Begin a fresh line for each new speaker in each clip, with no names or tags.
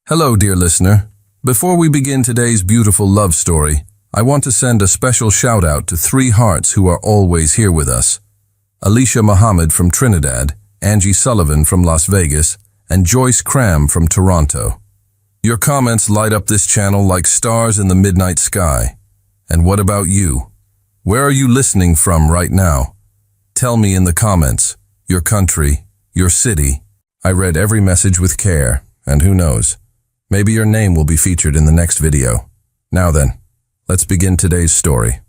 Hello, dear listener. Before we begin today's beautiful love story, I want to send a special shout out to three hearts who are always here with us. Alicia Muhammad from Trinidad, Angie Sullivan from Las Vegas, and Joyce Cram from Toronto. Your comments light up this channel like stars in the midnight sky. And what about you? Where are you listening from right now? Tell me in the comments, your country, your city. I read every message with care, and who knows? Maybe your name will be featured in the next video. Now then, let's begin today's story.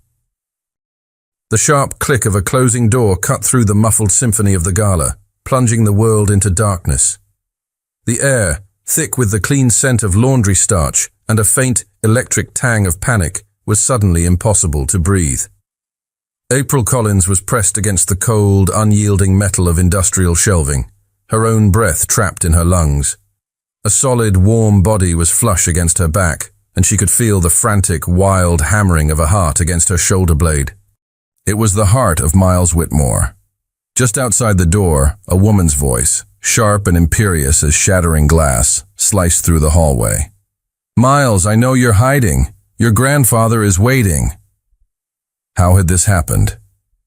The sharp click of a closing door cut through the muffled symphony of the gala, plunging the world into darkness. The air, thick with the clean scent of laundry starch and a faint electric tang of panic, was suddenly impossible to breathe. April Collins was pressed against the cold, unyielding metal of industrial shelving, her own breath trapped in her lungs. A solid, warm body was flush against her back, and she could feel the frantic, wild hammering of a heart against her shoulder blade. It was the heart of Miles Whitmore. Just outside the door, a woman's voice, sharp and imperious as shattering glass, sliced through the hallway. "Miles, I know you're hiding. Your grandfather is waiting." How had this happened?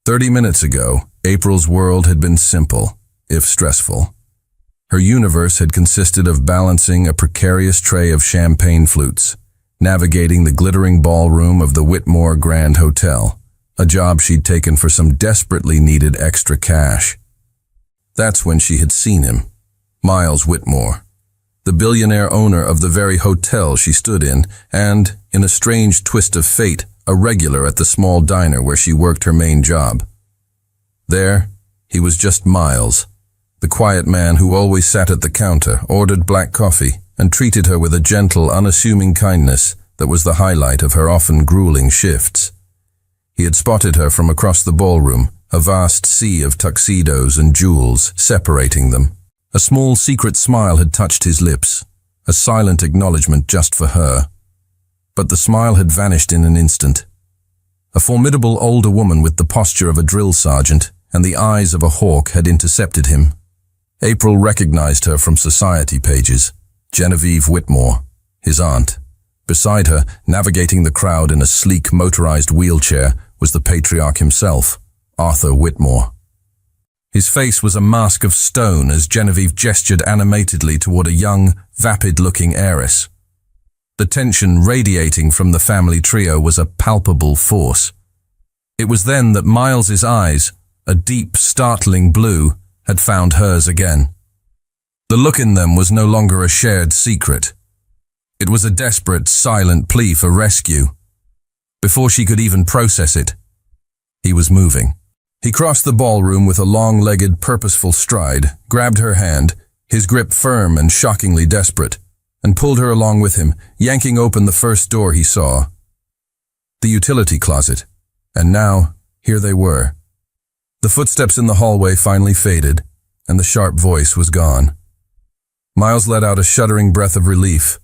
30 minutes ago, April's world had been simple, if stressful. Her universe had consisted of balancing a precarious tray of champagne flutes, navigating the glittering ballroom of the Whitmore Grand Hotel, a job she'd taken for some desperately needed extra cash. That's when she had seen him, Miles Whitmore, the billionaire owner of the very hotel she stood in, and, in a strange twist of fate, a regular at the small diner where she worked her main job. There, he was just Miles, the quiet man who always sat at the counter, ordered black coffee, and treated her with a gentle, unassuming kindness that was the highlight of her often grueling shifts. He had spotted her from across the ballroom, a vast sea of tuxedos and jewels separating them. A small secret smile had touched his lips, a silent acknowledgement just for her. But the smile had vanished in an instant. A formidable older woman with the posture of a drill sergeant and the eyes of a hawk had intercepted him. April recognized her from society pages, Genevieve Whitmore, his aunt. Beside her, navigating the crowd in a sleek motorized wheelchair, was the patriarch himself, Arthur Whitmore. His face was a mask of stone as Genevieve gestured animatedly toward a young, vapid-looking heiress. The tension radiating from the family trio was a palpable force. It was then that Miles's eyes, a deep, startling blue, had found hers again. The look in them was no longer a shared secret. It was a desperate, silent plea for rescue. Before she could even process it, he was moving. He crossed the ballroom with a long-legged, purposeful stride, grabbed her hand, his grip firm and shockingly desperate, and pulled her along with him, yanking open the first door he saw. The utility closet. And now, here they were. The footsteps in the hallway finally faded, and the sharp voice was gone. Miles let out a shuddering breath of relief,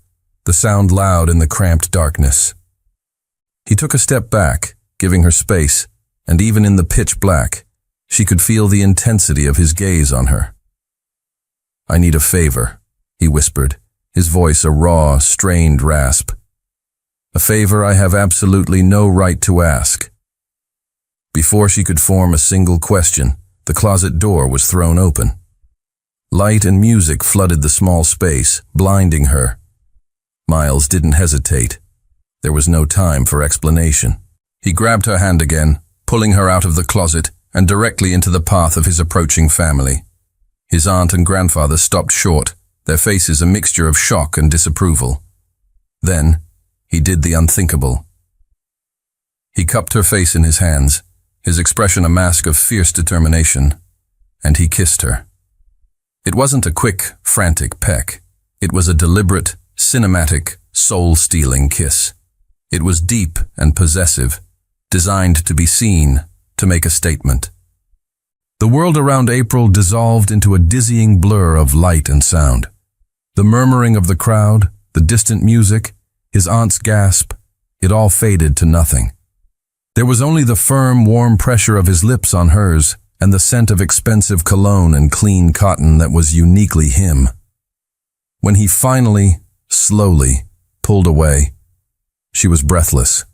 the sound loud in the cramped darkness. He took a step back, giving her space, and even in the pitch black, she could feel the intensity of his gaze on her. "I need a favor," he whispered, his voice a raw, strained rasp. "A favor I have absolutely no right to ask." Before she could form a single question, the closet door was thrown open. Light and music flooded the small space, blinding her. Miles didn't hesitate. There was no time for explanation. He grabbed her hand again, pulling her out of the closet and directly into the path of his approaching family. His aunt and grandfather stopped short, their faces a mixture of shock and disapproval. Then, he did the unthinkable. He cupped her face in his hands, his expression a mask of fierce determination, and he kissed her. It wasn't a quick, frantic peck. It was a deliberate, cinematic, soul-stealing kiss. It was deep and possessive, designed to be seen, to make a statement. The world around April dissolved into a dizzying blur of light and sound. The murmuring of the crowd, the distant music, his aunt's gasp, it all faded to nothing. There was only the firm, warm pressure of his lips on hers and the scent of expensive cologne and clean cotton that was uniquely him. When he finally, slowly, pulled away. She was breathless,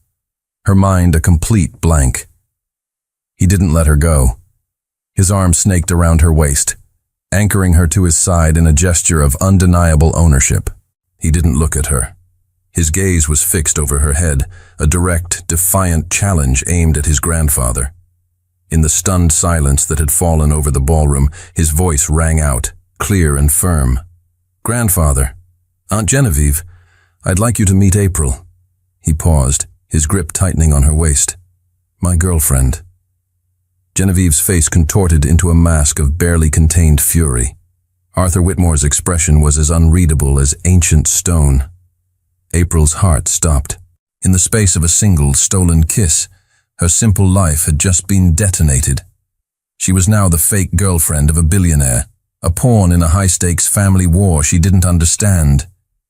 her mind a complete blank. He didn't let her go. His arm snaked around her waist, anchoring her to his side in a gesture of undeniable ownership. He didn't look at her. His gaze was fixed over her head, a direct, defiant challenge aimed at his grandfather. In the stunned silence that had fallen over the ballroom, his voice rang out, clear and firm. "Grandfather, Aunt Genevieve, I'd like you to meet April." He paused, his grip tightening on her waist. "My girlfriend." Genevieve's face contorted into a mask of barely contained fury. Arthur Whitmore's expression was as unreadable as ancient stone. April's heart stopped. In the space of a single stolen kiss, her simple life had just been detonated. She was now the fake girlfriend of a billionaire, a pawn in a high-stakes family war she didn't understand,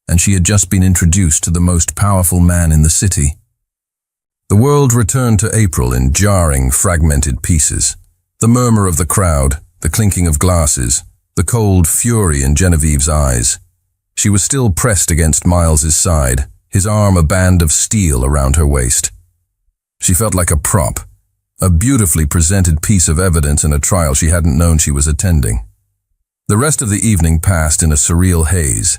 and she had just been introduced to the most powerful man in the city. The world returned to April in jarring, fragmented pieces. The murmur of the crowd, the clinking of glasses, the cold fury in Genevieve's eyes. She was still pressed against Miles's side, his arm a band of steel around her waist. She felt like a prop, a beautifully presented piece of evidence in a trial she hadn't known she was attending. The rest of the evening passed in a surreal haze.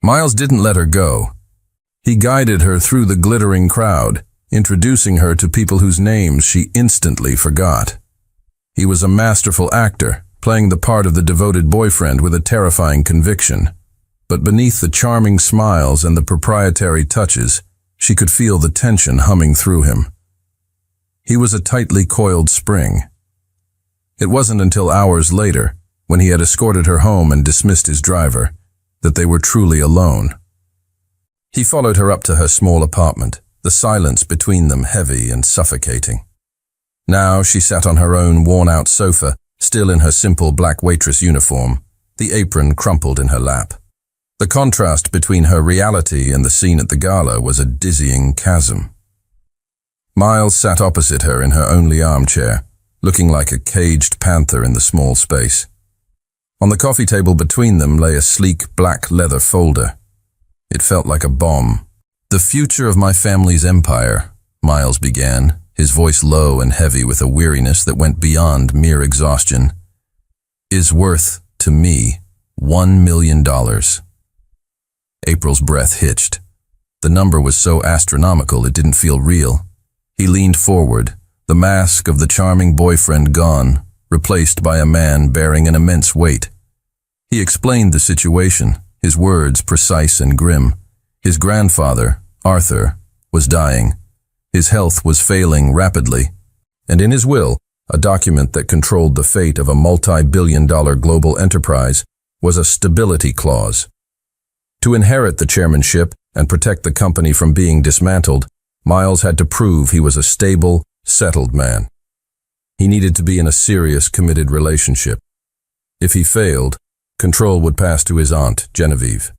Miles didn't let her go. He guided her through the glittering crowd, introducing her to people whose names she instantly forgot. He was a masterful actor, playing the part of the devoted boyfriend with a terrifying conviction. But beneath the charming smiles and the proprietary touches, she could feel the tension humming through him. He was a tightly coiled spring. It wasn't until hours later, when he had escorted her home and dismissed his driver, that they were truly alone. He followed her up to her small apartment, the silence between them heavy and suffocating. Now she sat on her own worn-out sofa, still in her simple black waitress uniform, the apron crumpled in her lap. The contrast between her reality and the scene at the gala was a dizzying chasm. Miles sat opposite her in her only armchair, looking like a caged panther in the small space. On the coffee table between them lay a sleek black leather folder. It felt like a bomb. "The future of my family's empire," Miles began, his voice low and heavy with a weariness that went beyond mere exhaustion, "is worth, to me, $1 million. April's breath hitched. The number was so astronomical it didn't feel real. He leaned forward, the mask of the charming boyfriend gone, replaced by a man bearing an immense weight. He explained the situation, his words precise and grim. His grandfather, Arthur, was dying. His health was failing rapidly, and in his will, a document that controlled the fate of a multi-billion-dollar global enterprise, was a stability clause. To inherit the chairmanship and protect the company from being dismantled, Miles had to prove he was a stable, settled man. He needed to be in a serious, committed relationship. If he failed, control would pass to his aunt, Genevieve.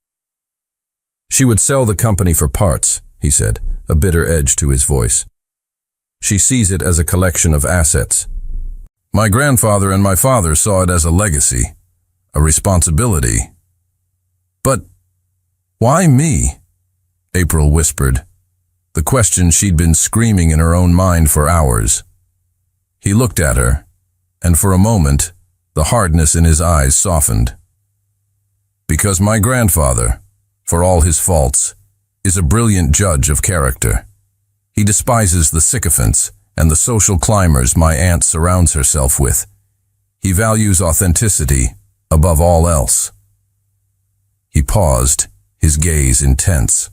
"She would sell the company for parts," he said, a bitter edge to his voice. "She sees it as a collection of assets. My grandfather and my father saw it as a legacy, a responsibility." "But why me?" April whispered, the question she'd been screaming in her own mind for hours. He looked at her, and for a moment, the hardness in his eyes softened. "Because my grandfather, for all his faults, is a brilliant judge of character. He despises the sycophants and the social climbers my aunt surrounds herself with. He values authenticity above all else." He paused, his gaze intense.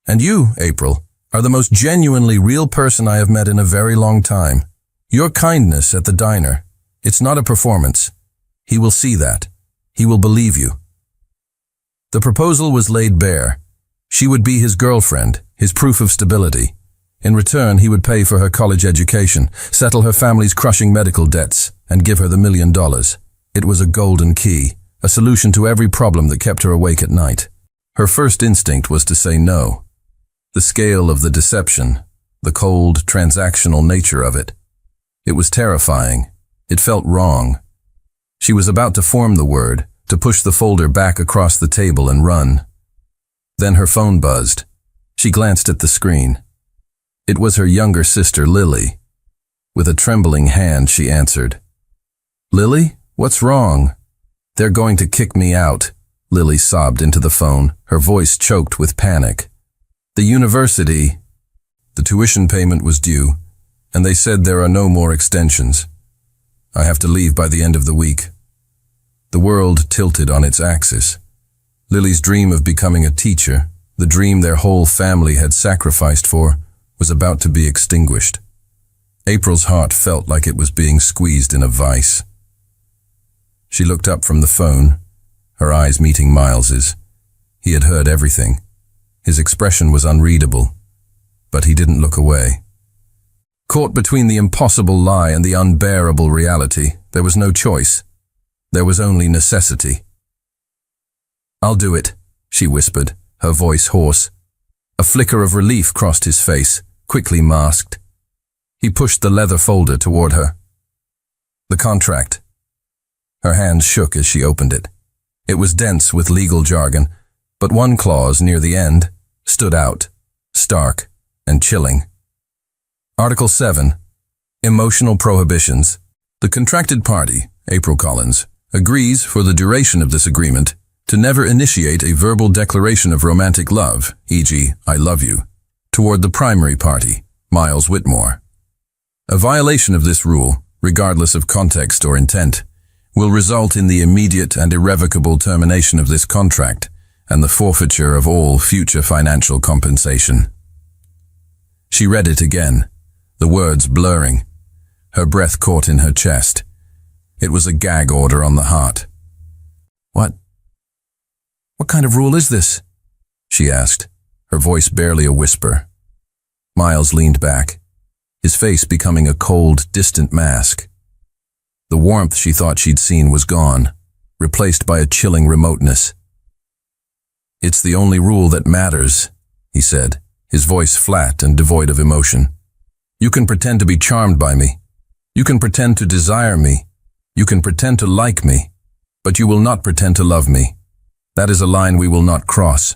"And you, April, are the most genuinely real person I have met in a very long time. Your kindness at the diner, it's not a performance. He will see that. He will believe you." The proposal was laid bare. She would be his girlfriend, his proof of stability. In return, he would pay for her college education, settle her family's crushing medical debts, and give her the $1 million. It was a golden key, a solution to every problem that kept her awake at night. Her first instinct was to say no. The scale of the deception, the cold, transactional nature of it. It was terrifying. It felt wrong. She was about to form the word, to push the folder back across the table and run. Then her phone buzzed. She glanced at the screen. It was her younger sister, Lily. With a trembling hand, she answered. "Lily, what's wrong?" "They're going to kick me out," Lily sobbed into the phone, her voice choked with panic. "The university." The tuition payment was due, and they said there are no more extensions. I have to leave by the end of the week. The world tilted on its axis. Lily's dream of becoming a teacher, the dream their whole family had sacrificed for, was about to be extinguished. April's heart felt like it was being squeezed in a vice. She looked up from the phone, her eyes meeting Miles's. He had heard everything. His expression was unreadable, but he didn't look away. Caught between the impossible lie and the unbearable reality, there was no choice. There was only necessity. "I'll do it," she whispered, her voice hoarse. A flicker of relief crossed his face, quickly masked. He pushed the leather folder toward her. The contract. Her hands shook as she opened it. It was dense with legal jargon, but one clause near the end stood out, stark and chilling. Article 7. Emotional Prohibitions. The contracted party, April Collins, agrees for the duration of this agreement to never initiate a verbal declaration of romantic love, e.g., "I love you," toward the primary party, Miles Whitmore. A violation of this rule, regardless of context or intent, will result in the immediate and irrevocable termination of this contract and the forfeiture of all future financial compensation. She read it again, the words blurring, her breath caught in her chest. It was a gag order on the heart. What kind of rule is this?" she asked, her voice barely a whisper. Miles leaned back, his face becoming a cold, distant mask. The warmth she thought she'd seen was gone, replaced by a chilling remoteness. "It's the only rule that matters," he said, his voice flat and devoid of emotion. "You can pretend to be charmed by me. You can pretend to desire me. You can pretend to like me, but you will not pretend to love me. That is a line we will not cross."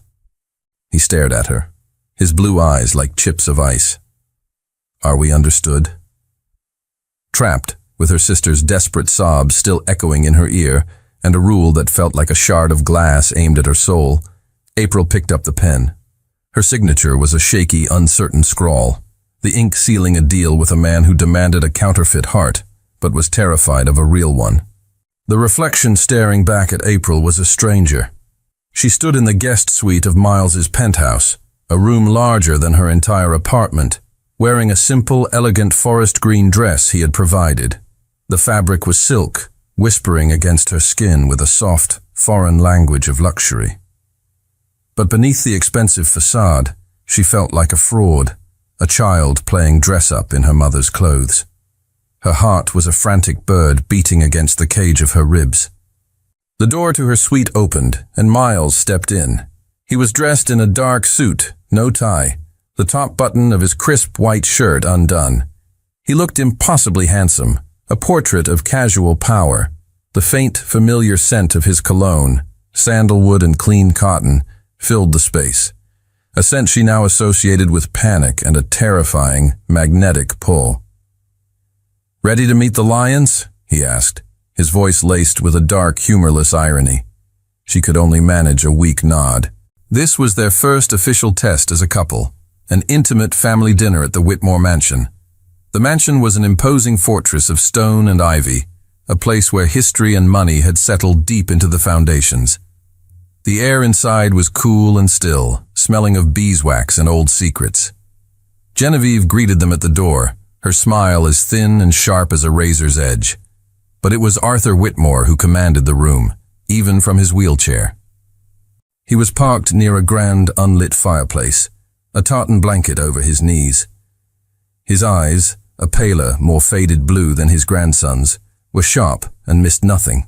He stared at her, his blue eyes like chips of ice. "Are we understood?" Trapped, with her sister's desperate sobs still echoing in her ear and a rule that felt like a shard of glass aimed at her soul, April picked up the pen. Her signature was a shaky, uncertain scrawl, the ink sealing a deal with a man who demanded a counterfeit heart, but was terrified of a real one. The reflection staring back at April was a stranger. She stood in the guest suite of Miles's penthouse, a room larger than her entire apartment, wearing a simple, elegant forest green dress he had provided. The fabric was silk, whispering against her skin with a soft, foreign language of luxury. But beneath the expensive facade, she felt like a fraud, a child playing dress-up in her mother's clothes. Her heart was a frantic bird beating against the cage of her ribs. The door to her suite opened, and Miles stepped in. He was dressed in a dark suit, no tie, the top button of his crisp white shirt undone. He looked impossibly handsome, a portrait of casual power. The faint, familiar scent of his cologne, sandalwood and clean cotton, filled the space, a scent she now associated with panic and a terrifying, magnetic pull. "Ready to meet the lions?" he asked, his voice laced with a dark, humorless irony. She could only manage a weak nod. This was their first official test as a couple, an intimate family dinner at the Whitmore mansion. The mansion was an imposing fortress of stone and ivy, a place where history and money had settled deep into the foundations. The air inside was cool and still, smelling of beeswax and old secrets. Genevieve greeted them at the door, her smile as thin and sharp as a razor's edge. But it was Arthur Whitmore who commanded the room, even from his wheelchair. He was parked near a grand, unlit fireplace, a tartan blanket over his knees. His eyes, a paler, more faded blue than his grandson's, were sharp and missed nothing.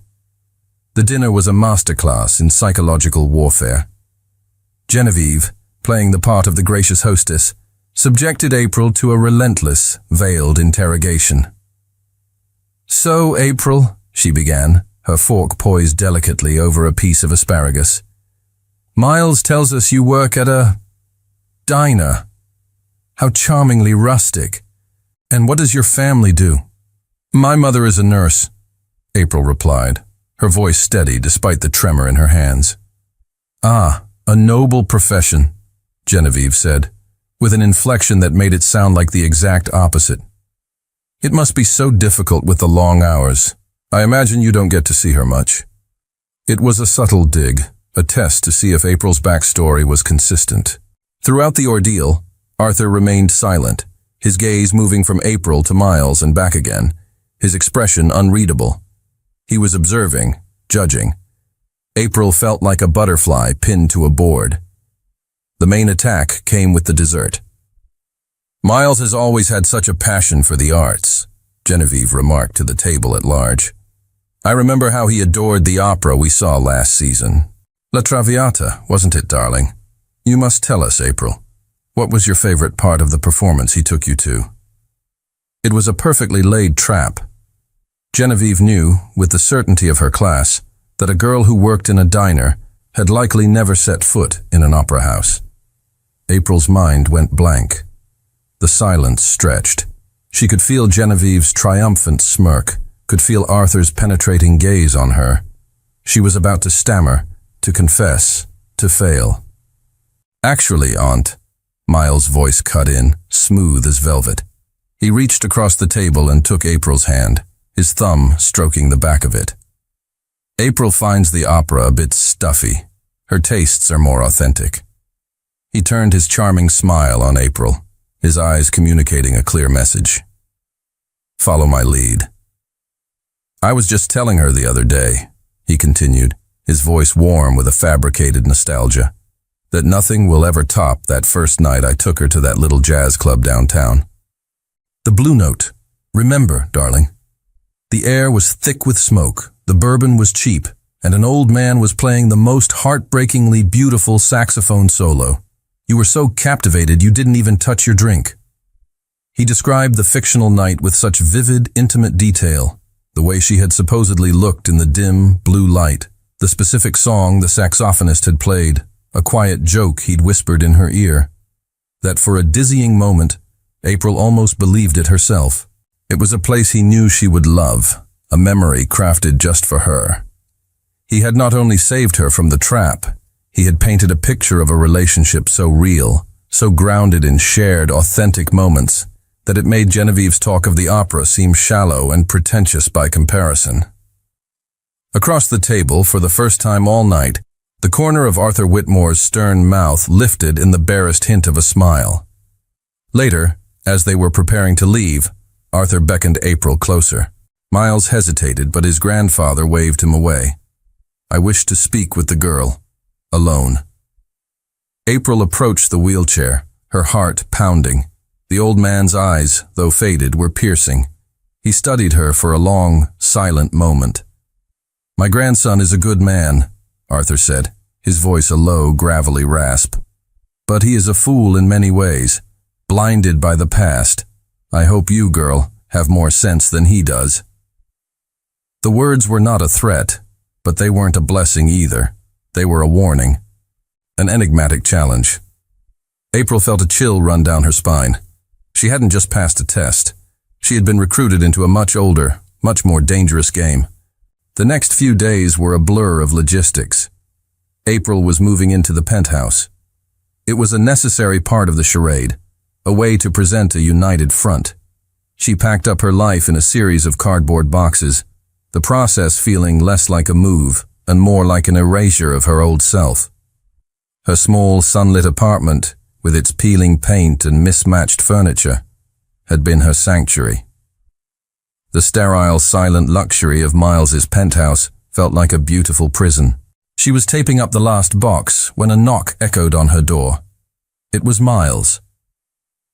The dinner was a masterclass in psychological warfare. Genevieve, playing the part of the gracious hostess, subjected April to a relentless, veiled interrogation. "So, April," she began, her fork poised delicately over a piece of asparagus, Miles tells us you work at a diner. How charmingly rustic. And what does your family do? My mother is a nurse, April replied, her voice steady despite the tremor in her hands. Ah, a noble profession, Genevieve said, with an inflection that made it sound like the exact opposite. It must be so difficult with the long hours. I imagine you don't get to see her much. It was a subtle dig, a test to see if April's backstory was consistent. Throughout the ordeal, Arthur remained silent, his gaze moving from April to Miles and back again, his expression unreadable. He was observing, judging. April felt like a butterfly pinned to a board. The main attack came with the dessert. Miles has always had such a passion for the arts, Genevieve remarked to the table at large. I remember how he adored the opera we saw last season. La Traviata, wasn't it, darling? You must tell us, April. What was your favorite part of the performance he took you to? It was a perfectly laid trap. Genevieve knew, with the certainty of her class, that a girl who worked in a diner had likely never set foot in an opera house. April's mind went blank. The silence stretched. She could feel Genevieve's triumphant smirk, could feel Arthur's penetrating gaze on her. She was about to stammer, to confess, to fail. Actually, Aunt, Miles' voice cut in, smooth as velvet. He reached across the table and took April's hand, his thumb stroking the back of it. April finds the opera a bit stuffy. Her tastes are more authentic. He turned his charming smile on April, his eyes communicating a clear message. Follow my lead. I was just telling her the other day, he continued, his voice warm with a fabricated nostalgia, that nothing will ever top that first night I took her to that little jazz club downtown. The Blue Note. Remember, darling. The air was thick with smoke, the bourbon was cheap, and an old man was playing the most heartbreakingly beautiful saxophone solo. You were so captivated you didn't even touch your drink. He described the fictional night with such vivid, intimate detail, the way she had supposedly looked in the dim, blue light, the specific song the saxophonist had played, a quiet joke he'd whispered in her ear, that for a dizzying moment, April almost believed it herself. It was a place he knew she would love, a memory crafted just for her. He had not only saved her from the trap, he had painted a picture of a relationship so real, so grounded in shared, authentic moments, that it made Genevieve's talk of the opera seem shallow and pretentious by comparison. Across the table, for the first time all night, the corner of Arthur Whitmore's stern mouth lifted in the barest hint of a smile. Later, as they were preparing to leave, Arthur beckoned April closer. Miles hesitated, but his grandfather waved him away. I wished to speak with the girl, alone. April approached the wheelchair, her heart pounding. The old man's eyes, though faded, were piercing. He studied her for a long, silent moment. My grandson is a good man, Arthur said, his voice a low, gravelly rasp. But he is a fool in many ways, blinded by the past. I hope you, girl, have more sense than he does. The words were not a threat, but they weren't a blessing either. They were a warning, an enigmatic challenge. April felt a chill run down her spine. She hadn't just passed a test. She had been recruited into a much older, much more dangerous game. The next few days were a blur of logistics. April was moving into the penthouse. It was a necessary part of the charade, a way to present a united front. She packed up her life in a series of cardboard boxes, the process feeling less like a move and more like an erasure of her old self. Her small, sunlit apartment, with its peeling paint and mismatched furniture, had been her sanctuary. The sterile, silent luxury of Miles's penthouse felt like a beautiful prison. She was taping up the last box when a knock echoed on her door. It was Miles.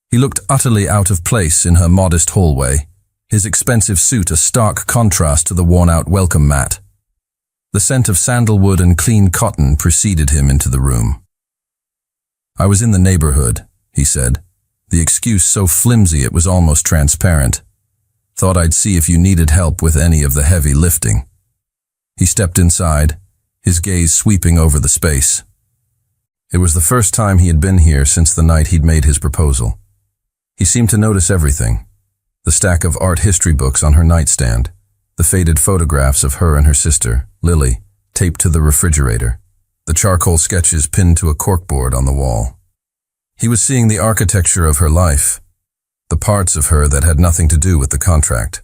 He looked utterly out of place in her modest hallway, his expensive suit a stark contrast to the worn-out welcome mat. The scent of sandalwood and clean cotton preceded him into the room. I was in the neighborhood, he said, the excuse so flimsy it was almost transparent. Thought I'd see if you needed help with any of the heavy lifting. He stepped inside, his gaze sweeping over the space. It was the first time he had been here since the night he'd made his proposal. He seemed to notice everything. The stack of art history books on her nightstand, the faded photographs of her and her sister, Lily, taped to the refrigerator, the charcoal sketches pinned to a corkboard on the wall. He was seeing the architecture of her life, the parts of her that had nothing to do with the contract.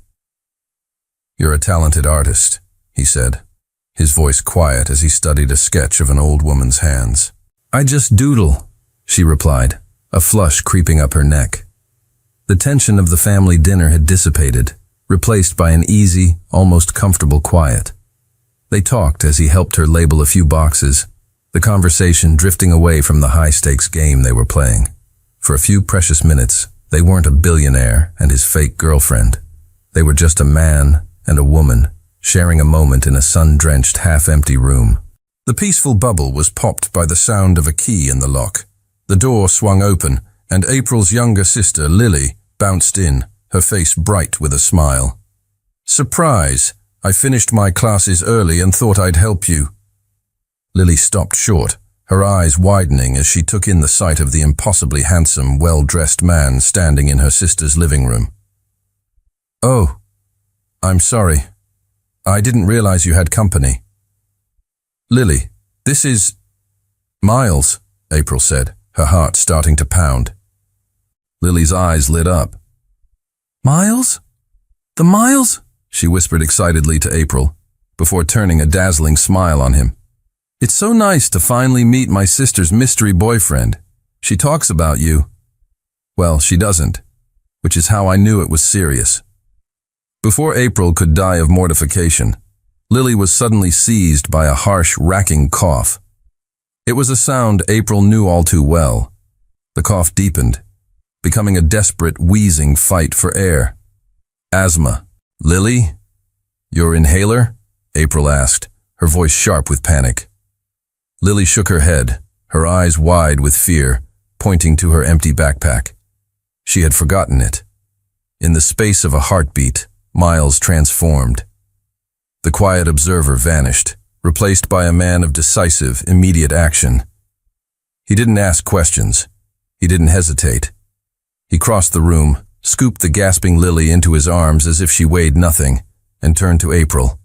"You're a talented artist," he said, his voice quiet as he studied a sketch of an old woman's hands. "I just doodle," she replied, a flush creeping up her neck. The tension of the family dinner had dissipated, replaced by an easy, almost comfortable quiet. They talked as he helped her label a few boxes, the conversation drifting away from the high-stakes game they were playing. For a few precious minutes, they weren't a billionaire and his fake girlfriend. They were just a man and a woman, sharing a moment in a sun-drenched, half-empty room. The peaceful bubble was popped by the sound of a key in the lock. The door swung open, and April's younger sister, Lily, bounced in, her face bright with a smile. "Surprise! I finished my classes early and thought I'd help you." Lily stopped short, her eyes widening as she took in the sight of the impossibly handsome, well-dressed man standing in her sister's living room. "Oh, I'm sorry. I didn't realize you had company." "Lily, this is Miles," April said, her heart starting to pound. Lily's eyes lit up. "Miles? The Miles?" she whispered excitedly to April, before turning a dazzling smile on him. "It's so nice to finally meet my sister's mystery boyfriend. She talks about you. Well, she doesn't, which is how I knew it was serious." Before April could die of mortification, Lily was suddenly seized by a harsh, racking cough. It was a sound April knew all too well. The cough deepened, becoming a desperate, wheezing fight for air. "Asthma. Lily? Your inhaler?" April asked, her voice sharp with panic. Lily shook her head, her eyes wide with fear, pointing to her empty backpack. She had forgotten it. In the space of a heartbeat, Miles transformed. The quiet observer vanished, replaced by a man of decisive, immediate action. He didn't ask questions. He didn't hesitate. He crossed the room, scooped the gasping Lily into his arms as if she weighed nothing, and turned to April.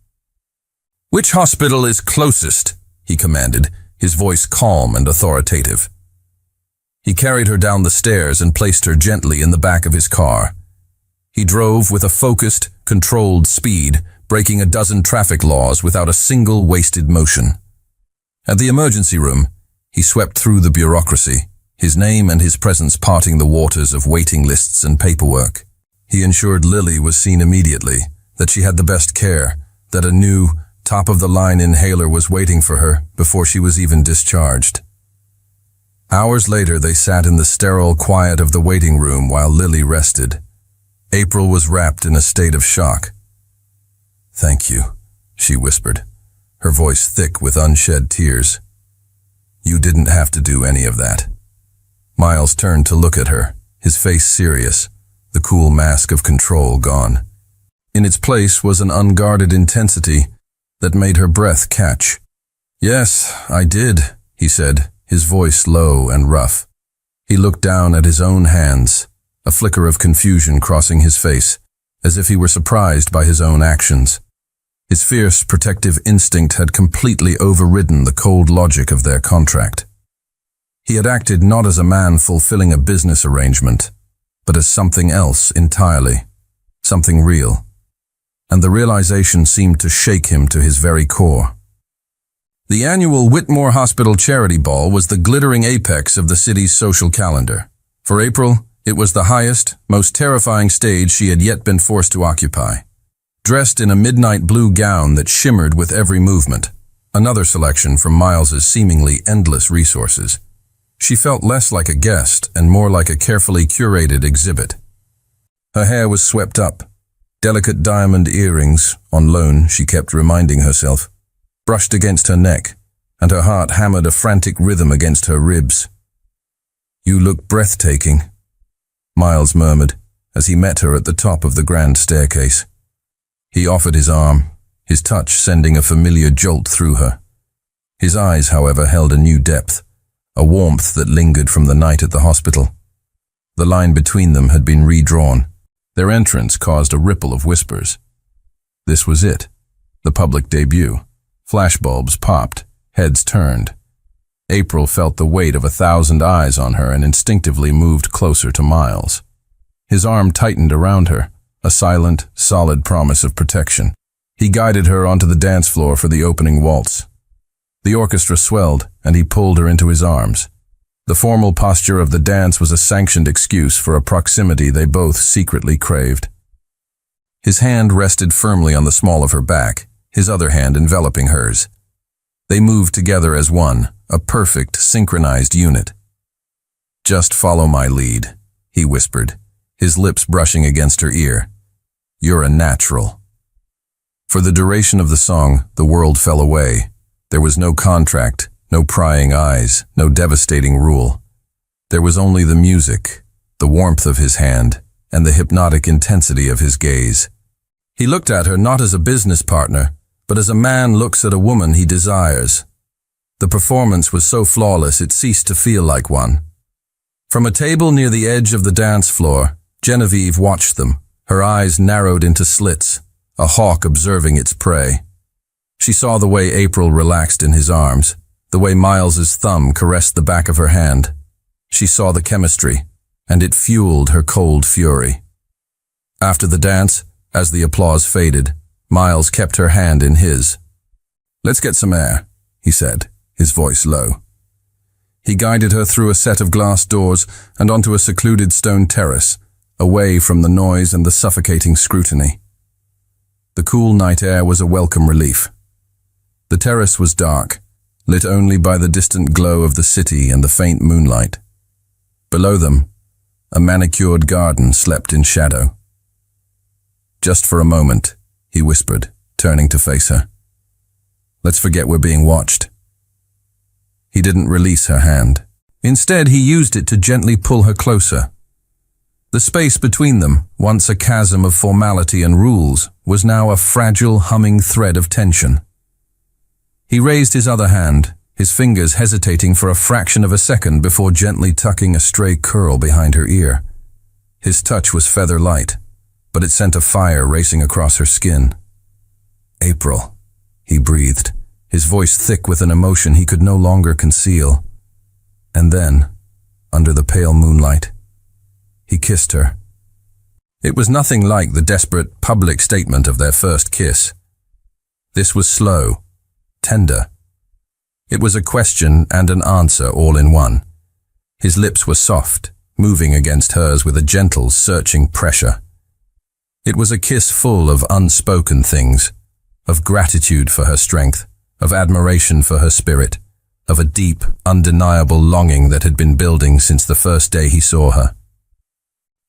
"Which hospital is closest?" he commanded, his voice calm and authoritative. He carried her down the stairs and placed her gently in the back of his car. He drove with a focused, controlled speed, breaking a dozen traffic laws without a single wasted motion. At the emergency room, he swept through the bureaucracy, his name and his presence parting the waters of waiting lists and paperwork. He ensured Lily was seen immediately, that she had the best care, that a new, top-of-the-line inhaler was waiting for her before she was even discharged. Hours later, they sat in the sterile quiet of the waiting room while Lily rested. April was wrapped in a state of shock. "Thank you," she whispered, her voice thick with unshed tears. "You didn't have to do any of that." Miles turned to look at her, his face serious, the cool mask of control gone. In its place was an unguarded intensity that made her breath catch. "Yes, I did," he said, his voice low and rough. He looked down at his own hands, a flicker of confusion crossing his face, as if he were surprised by his own actions. His fierce protective instinct had completely overridden the cold logic of their contract. He had acted not as a man fulfilling a business arrangement, but as something else entirely, something real. And the realization seemed to shake him to his very core. The annual Whitmore Hospital Charity Ball was the glittering apex of the city's social calendar. For April, it was the highest, most terrifying stage she had yet been forced to occupy. Dressed in a midnight blue gown that shimmered with every movement, another selection from Miles's seemingly endless resources, she felt less like a guest and more like a carefully curated exhibit. Her hair was swept up, delicate diamond earrings, on loan, she kept reminding herself, brushed against her neck, and her heart hammered a frantic rhythm against her ribs. "You look breathtaking," Miles murmured as he met her at the top of the grand staircase. He offered his arm, his touch sending a familiar jolt through her. His eyes, however, held a new depth, a warmth that lingered from the night at the hospital. The line between them had been redrawn. Their entrance caused a ripple of whispers. This was it, the public debut. Flashbulbs popped, heads turned. April felt the weight of 1,000 eyes on her and instinctively moved closer to Miles. His arm tightened around her, a silent, solid promise of protection. He guided her onto the dance floor for the opening waltz. The orchestra swelled, and he pulled her into his arms. The formal posture of the dance was a sanctioned excuse for a proximity they both secretly craved. His hand rested firmly on the small of her back, his other hand enveloping hers. They moved together as one, a perfect, synchronized unit. "Just follow my lead," he whispered, his lips brushing against her ear. "You're a natural." For the duration of the song, the world fell away. There was no contract, no prying eyes, no devastating rule. There was only the music, the warmth of his hand, and the hypnotic intensity of his gaze. He looked at her not as a business partner, but as a man looks at a woman he desires. The performance was so flawless it ceased to feel like one. From a table near the edge of the dance floor, Genevieve watched them, her eyes narrowed into slits, a hawk observing its prey. She saw the way April relaxed in his arms, the way Miles's thumb caressed the back of her hand. She saw the chemistry, and it fueled her cold fury. After the dance, as the applause faded, Miles kept her hand in his. "Let's get some air," he said, his voice low. He guided her through a set of glass doors and onto a secluded stone terrace, away from the noise and the suffocating scrutiny. The cool night air was a welcome relief. The terrace was dark, lit only by the distant glow of the city and the faint moonlight. Below them, a manicured garden slept in shadow. "Just for a moment," he whispered, turning to face her. "Let's forget we're being watched." He didn't release her hand. Instead, he used it to gently pull her closer. The space between them, once a chasm of formality and rules, was now a fragile, humming thread of tension. He raised his other hand, his fingers hesitating for a fraction of a second before gently tucking a stray curl behind her ear. His touch was feather light, but it sent a fire racing across her skin. "April," he breathed, his voice thick with an emotion he could no longer conceal. And then, under the pale moonlight, he kissed her. It was nothing like the desperate public statement of their first kiss. This was slow, tender. It was a question and an answer all in one. His lips were soft, moving against hers with a gentle, searching pressure. It was a kiss full of unspoken things, of gratitude for her strength, of admiration for her spirit, of a deep, undeniable longing that had been building since the first day he saw her.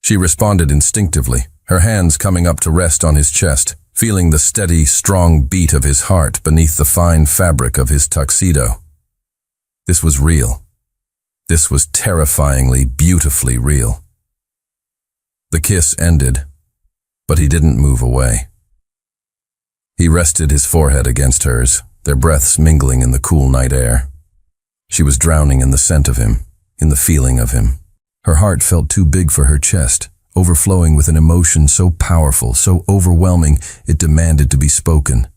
She responded instinctively, her hands coming up to rest on his chest, feeling the steady, strong beat of his heart beneath the fine fabric of his tuxedo. This was real. This was terrifyingly, beautifully real. The kiss ended, but he didn't move away. He rested his forehead against hers, their breaths mingling in the cool night air. She was drowning in the scent of him, in the feeling of him. Her heart felt too big for her chest, overflowing with an emotion so powerful, so overwhelming, it demanded to be spoken.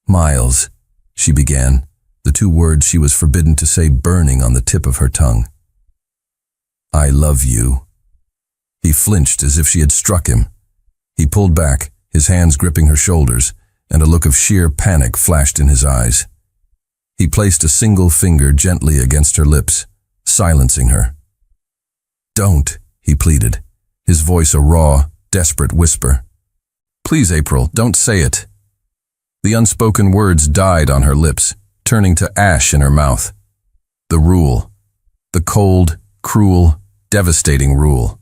"Miles," she began, the two words she was forbidden to say burning on the tip of her tongue. "I love you." He flinched as if she had struck him. He pulled back, his hands gripping her shoulders, and a look of sheer panic flashed in his eyes. He placed a single finger gently against her lips, silencing her. "Don't," he pleaded, his voice a raw, desperate whisper. "Please, April, don't say it." The unspoken words died on her lips, turning to ash in her mouth. The rule. The cold, cruel, devastating rule.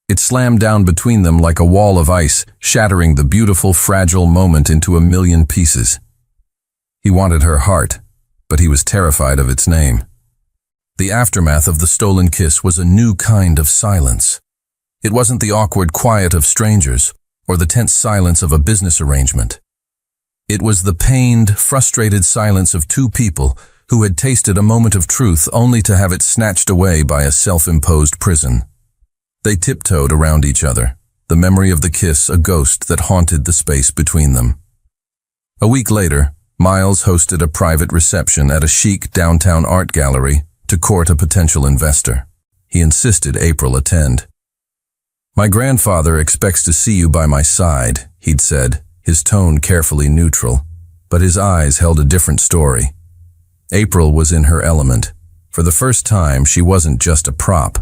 It slammed down between them like a wall of ice, shattering the beautiful, fragile moment into a million pieces. He wanted her heart, but he was terrified of its name. The aftermath of the stolen kiss was a new kind of silence. It wasn't the awkward quiet of strangers, or the tense silence of a business arrangement. It was the pained, frustrated silence of two people who had tasted a moment of truth only to have it snatched away by a self-imposed prison. They tiptoed around each other, the memory of the kiss a ghost that haunted the space between them. A week later, Miles hosted a private reception at a chic downtown art gallery to court a potential investor. He insisted April attend. "My grandfather expects to see you by my side," he'd said, his tone carefully neutral, but his eyes held a different story. April was in her element. For the first time, she wasn't just a prop.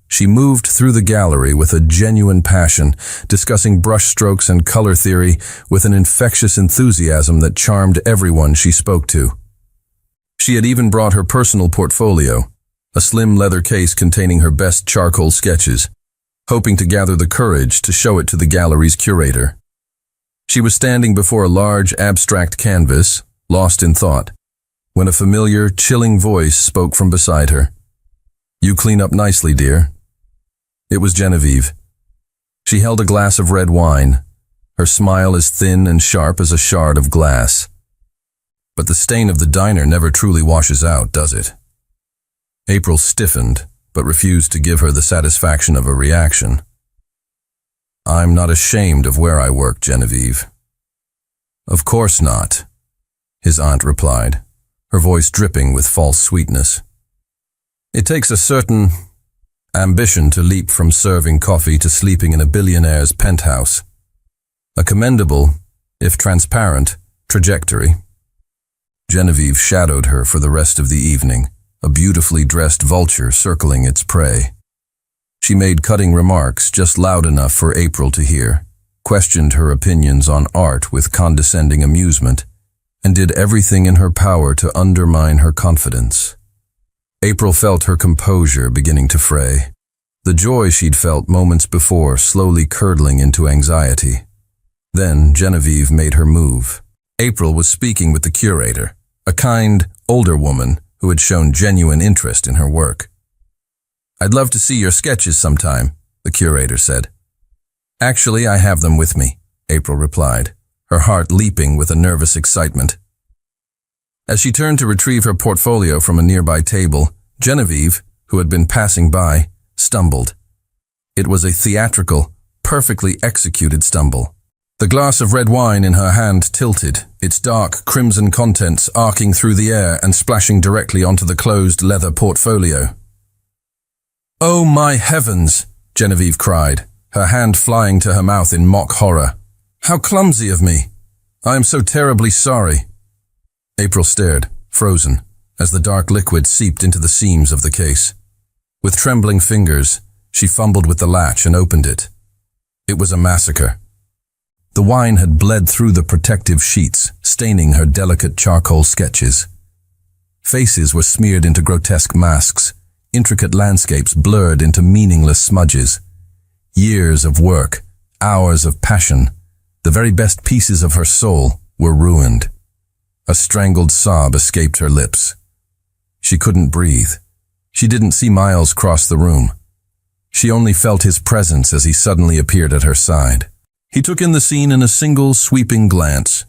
She moved through the gallery with a genuine passion, discussing brushstrokes and color theory with an infectious enthusiasm that charmed everyone she spoke to. She had even brought her personal portfolio, a slim leather case containing her best charcoal sketches, hoping to gather the courage to show it to the gallery's curator. She was standing before a large, abstract canvas, lost in thought, when a familiar, chilling voice spoke from beside her. "You clean up nicely, dear." It was Genevieve. She held a glass of red wine, her smile as thin and sharp as a shard of glass. But the stain of the diner never truly washes out, does it? April stiffened, but refused to give her the satisfaction of a reaction. "I'm not ashamed of where I work, Genevieve." "Of course not," his aunt replied, her voice dripping with false sweetness. "It takes a certain ambition to leap from serving coffee to sleeping in a billionaire's penthouse. A commendable, if transparent, trajectory." Genevieve shadowed her for the rest of the evening, a beautifully dressed vulture circling its prey. She made cutting remarks just loud enough for April to hear, questioned her opinions on art with condescending amusement, and did everything in her power to undermine her confidence. April felt her composure beginning to fray, the joy she'd felt moments before slowly curdling into anxiety. Then Genevieve made her move. April was speaking with the curator, a kind, older woman who had shown genuine interest in her work. "I'd love to see your sketches sometime," the curator said. "Actually, I have them with me," April replied, her heart leaping with a nervous excitement. As she turned to retrieve her portfolio from a nearby table, Genevieve, who had been passing by, stumbled. It was a theatrical, perfectly executed stumble. The glass of red wine in her hand tilted, its dark crimson contents arcing through the air and splashing directly onto the closed leather portfolio. "Oh my heavens!" Genevieve cried, her hand flying to her mouth in mock horror. "How clumsy of me! I am so terribly sorry." April stared, frozen, as the dark liquid seeped into the seams of the case. With trembling fingers, she fumbled with the latch and opened it. It was a massacre. The wine had bled through the protective sheets, staining her delicate charcoal sketches. Faces were smeared into grotesque masks, intricate landscapes blurred into meaningless smudges. Years of work, hours of passion, the very best pieces of her soul, were ruined. A strangled sob escaped her lips. She couldn't breathe. She didn't see Miles cross the room. She only felt his presence as he suddenly appeared at her side. He took in the scene in a single sweeping glance.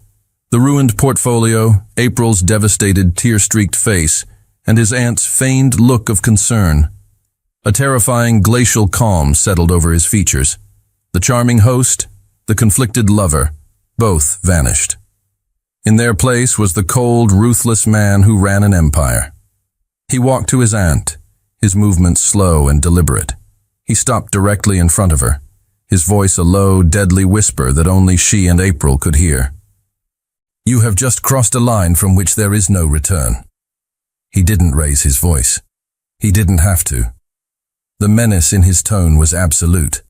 The ruined portfolio, April's devastated, tear-streaked face, and his aunt's feigned look of concern. A terrifying glacial calm settled over his features. The charming host, the conflicted lover, both vanished. In their place was the cold, ruthless man who ran an empire. He walked to his aunt, his movements slow and deliberate. He stopped directly in front of her, his voice a low, deadly whisper that only she and April could hear. "You have just crossed a line from which there is no return." He didn't raise his voice. He didn't have to. The menace in his tone was absolute.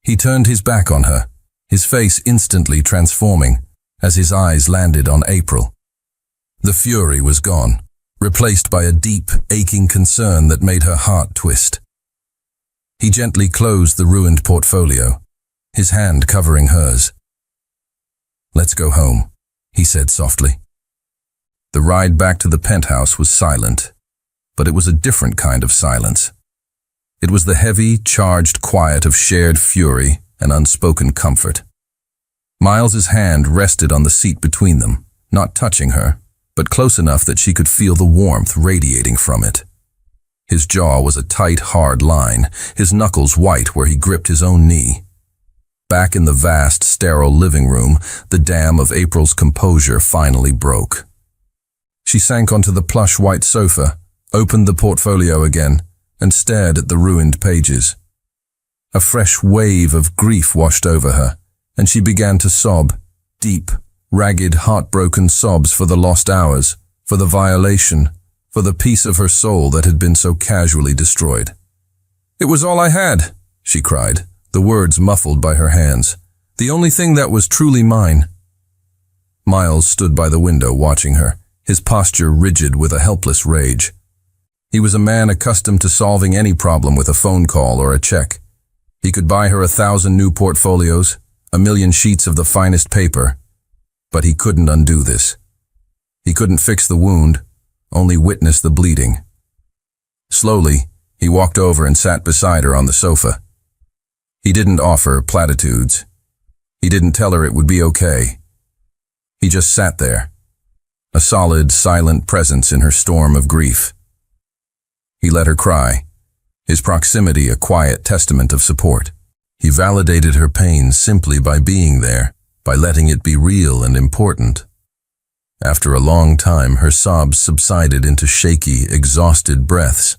He turned his back on her, his face instantly transforming as his eyes landed on April. The fury was gone, replaced by a deep, aching concern that made her heart twist. He gently closed the ruined portfolio, his hand covering hers. "Let's go home," he said softly. The ride back to the penthouse was silent, but it was a different kind of silence. It was the heavy, charged quiet of shared fury and unspoken comfort. Miles's hand rested on the seat between them, not touching her, but close enough that she could feel the warmth radiating from it. His jaw was a tight, hard line, his knuckles white where he gripped his own knee. Back in the vast, sterile living room, the dam of April's composure finally broke. She sank onto the plush white sofa, opened the portfolio again, and stared at the ruined pages. A fresh wave of grief washed over her, and she began to sob, deep, ragged, heartbroken sobs for the lost hours, for the violation, for the piece of her soul that had been so casually destroyed. "It was all I had," she cried, the words muffled by her hands. "The only thing that was truly mine." Miles stood by the window watching her, his posture rigid with a helpless rage. He was a man accustomed to solving any problem with a phone call or a check. He could buy her 1,000 new portfolios, 1,000,000 sheets of the finest paper, but he couldn't undo this. He couldn't fix the wound, only witness the bleeding. Slowly, he walked over and sat beside her on the sofa. He didn't offer platitudes. He didn't tell her it would be okay. He just sat there, a solid, silent presence in her storm of grief. He let her cry, his proximity a quiet testament of support. He validated her pain simply by being there, by letting it be real and important. After a long time, her sobs subsided into shaky, exhausted breaths.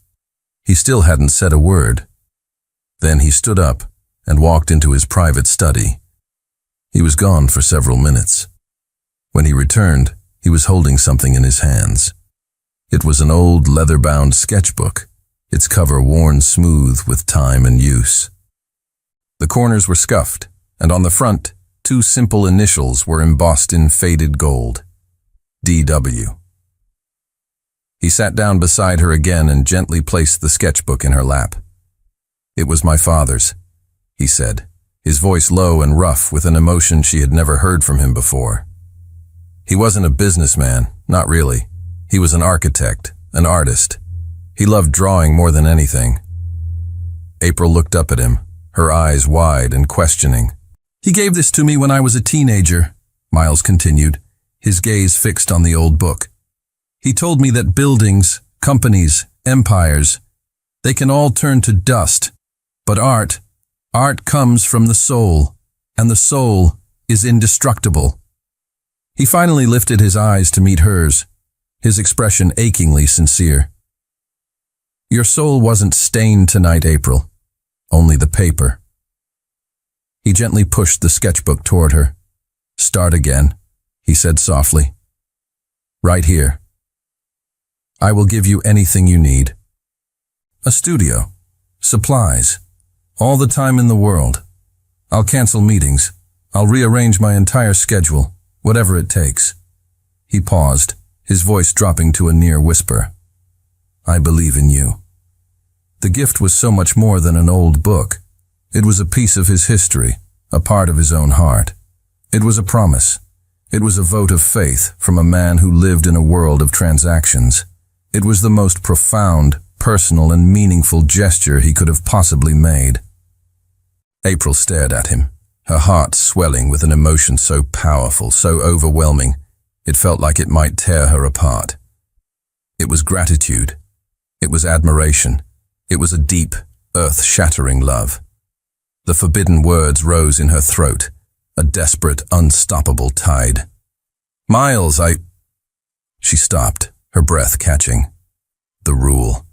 He still hadn't said a word. Then he stood up and walked into his private study. He was gone for several minutes. When he returned, he was holding something in his hands. It was an old leather-bound sketchbook, its cover worn smooth with time and use. The corners were scuffed, and on the front, 2 simple initials were embossed in faded gold. D.W. He sat down beside her again and gently placed the sketchbook in her lap. "It was my father's," he said, his voice low and rough with an emotion she had never heard from him before. He wasn't a businessman, not really. He was an architect, an artist. He loved drawing more than anything. April looked up at him, her eyes wide and questioning. "He gave this to me when I was a teenager," Miles continued, his gaze fixed on the old book. "He told me that buildings, companies, empires, they can all turn to dust, but art comes from the soul, and the soul is indestructible." He finally lifted his eyes to meet hers, his expression achingly sincere. "Your soul wasn't stained tonight, April. Only the paper." He gently pushed the sketchbook toward her. "Start again," he said softly. "Right here. I will give you anything you need. A studio, supplies, all the time in the world. I'll cancel meetings. I'll rearrange my entire schedule, whatever it takes." He paused, his voice dropping to a near whisper. "I believe in you." The gift was so much more than an old book. It was a piece of his history, a part of his own heart. It was a promise. It was a vote of faith from a man who lived in a world of transactions. It was the most profound, personal, and meaningful gesture he could have possibly made. April stared at him, her heart swelling with an emotion so powerful, so overwhelming, it felt like it might tear her apart. It was gratitude. It was admiration. It was a deep, earth-shattering love. The forbidden words rose in her throat, a desperate, unstoppable tide. "Miles, She stopped, her breath catching. The rule.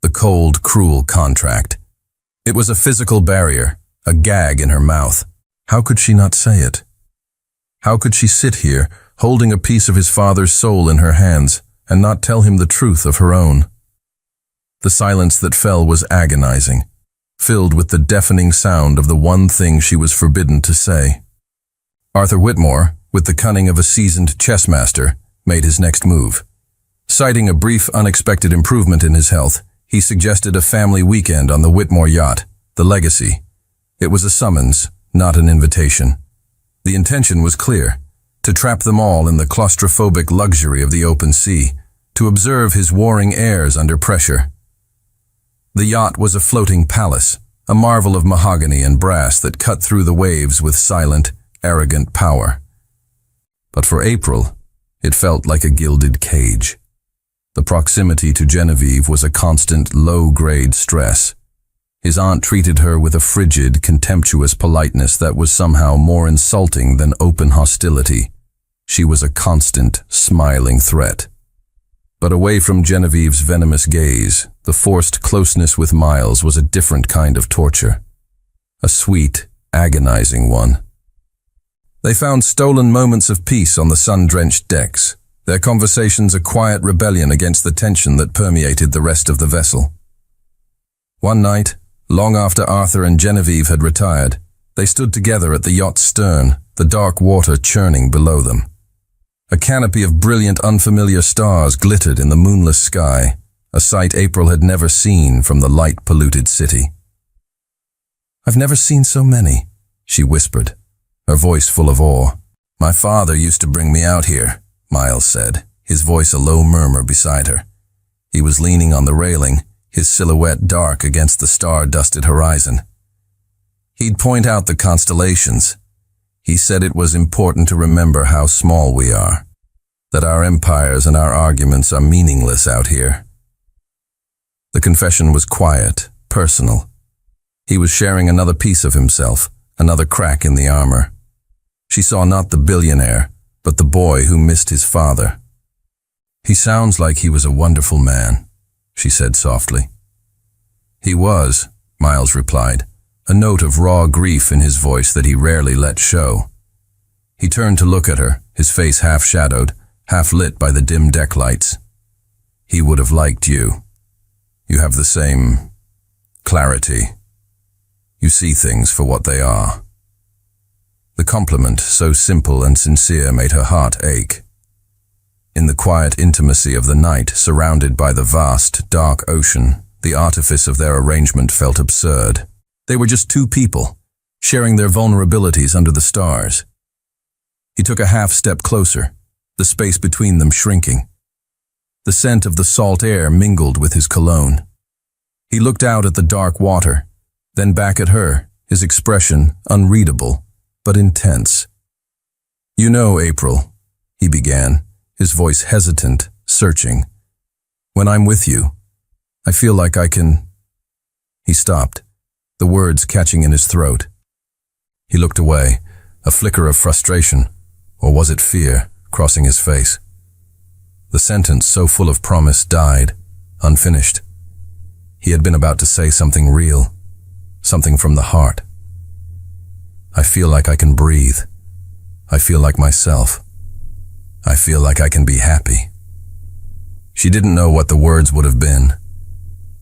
The cold, cruel contract. It was a physical barrier, a gag in her mouth. How could she not say it? How could she sit here, holding a piece of his father's soul in her hands, and not tell him the truth of her own? The silence that fell was agonizing, filled with the deafening sound of the one thing she was forbidden to say. Arthur Whitmore, with the cunning of a seasoned chess master, made his next move. Citing a brief, unexpected improvement in his health, he suggested a family weekend on the Whitmore yacht, the Legacy. It was a summons, not an invitation. The intention was clear: to trap them all in the claustrophobic luxury of the open sea, to observe his warring airs under pressure. The yacht was a floating palace, a marvel of mahogany and brass that cut through the waves with silent, arrogant power. But for April, It felt like a gilded cage. The proximity to Genevieve was a constant low-grade stress. His aunt treated her with a frigid, contemptuous politeness that was somehow more insulting than open hostility. She was a constant, smiling threat. But away from Genevieve's venomous gaze, the forced closeness with Miles was a different kind of torture. A sweet, agonizing one. They found stolen moments of peace on the sun-drenched decks, their conversations a quiet rebellion against the tension that permeated the rest of the vessel. One night, long after Arthur and Genevieve had retired, they stood together at the yacht's stern, the dark water churning below them. A canopy of brilliant, unfamiliar stars glittered in the moonless sky, a sight April had never seen from the light-polluted city. "I've never seen so many," she whispered, her voice full of awe. "My father used to bring me out here," Miles said, his voice a low murmur beside her. He was leaning on the railing, his silhouette dark against the star-dusted horizon. He'd point out the constellations. He said it was important to remember how small we are, that our empires and our arguments are meaningless out here. The confession was quiet, personal. He was sharing another piece of himself, another crack in the armor. She saw not the billionaire, but the boy who missed his father. "He sounds like he was a wonderful man," she said softly. "He was," Miles replied, a note of raw grief in his voice that he rarely let show. He turned to look at her, his face half-shadowed, half-lit by the dim deck lights. "He would have liked you. You have the same clarity. You see things for what they are." The compliment, so simple and sincere, made her heart ache. In the quiet intimacy of the night, surrounded by the vast, dark ocean, the artifice of their arrangement felt absurd. They were just two people, sharing their vulnerabilities under the stars. He took a half-step closer, the space between them shrinking. The scent of the salt air mingled with his cologne. He looked out at the dark water, then back at her, his expression unreadable, but intense. "You know, April," he began, his voice hesitant, searching. "When I'm with you, I feel like I can—" He stopped, the words catching in his throat. He looked away, a flicker of frustration, or was it fear, crossing his face. The sentence, so full of promise, died, unfinished. He had been about to say something real, something from the heart. "I feel like I can breathe. I feel like myself. I feel like I can be happy." She didn't know what the words would have been,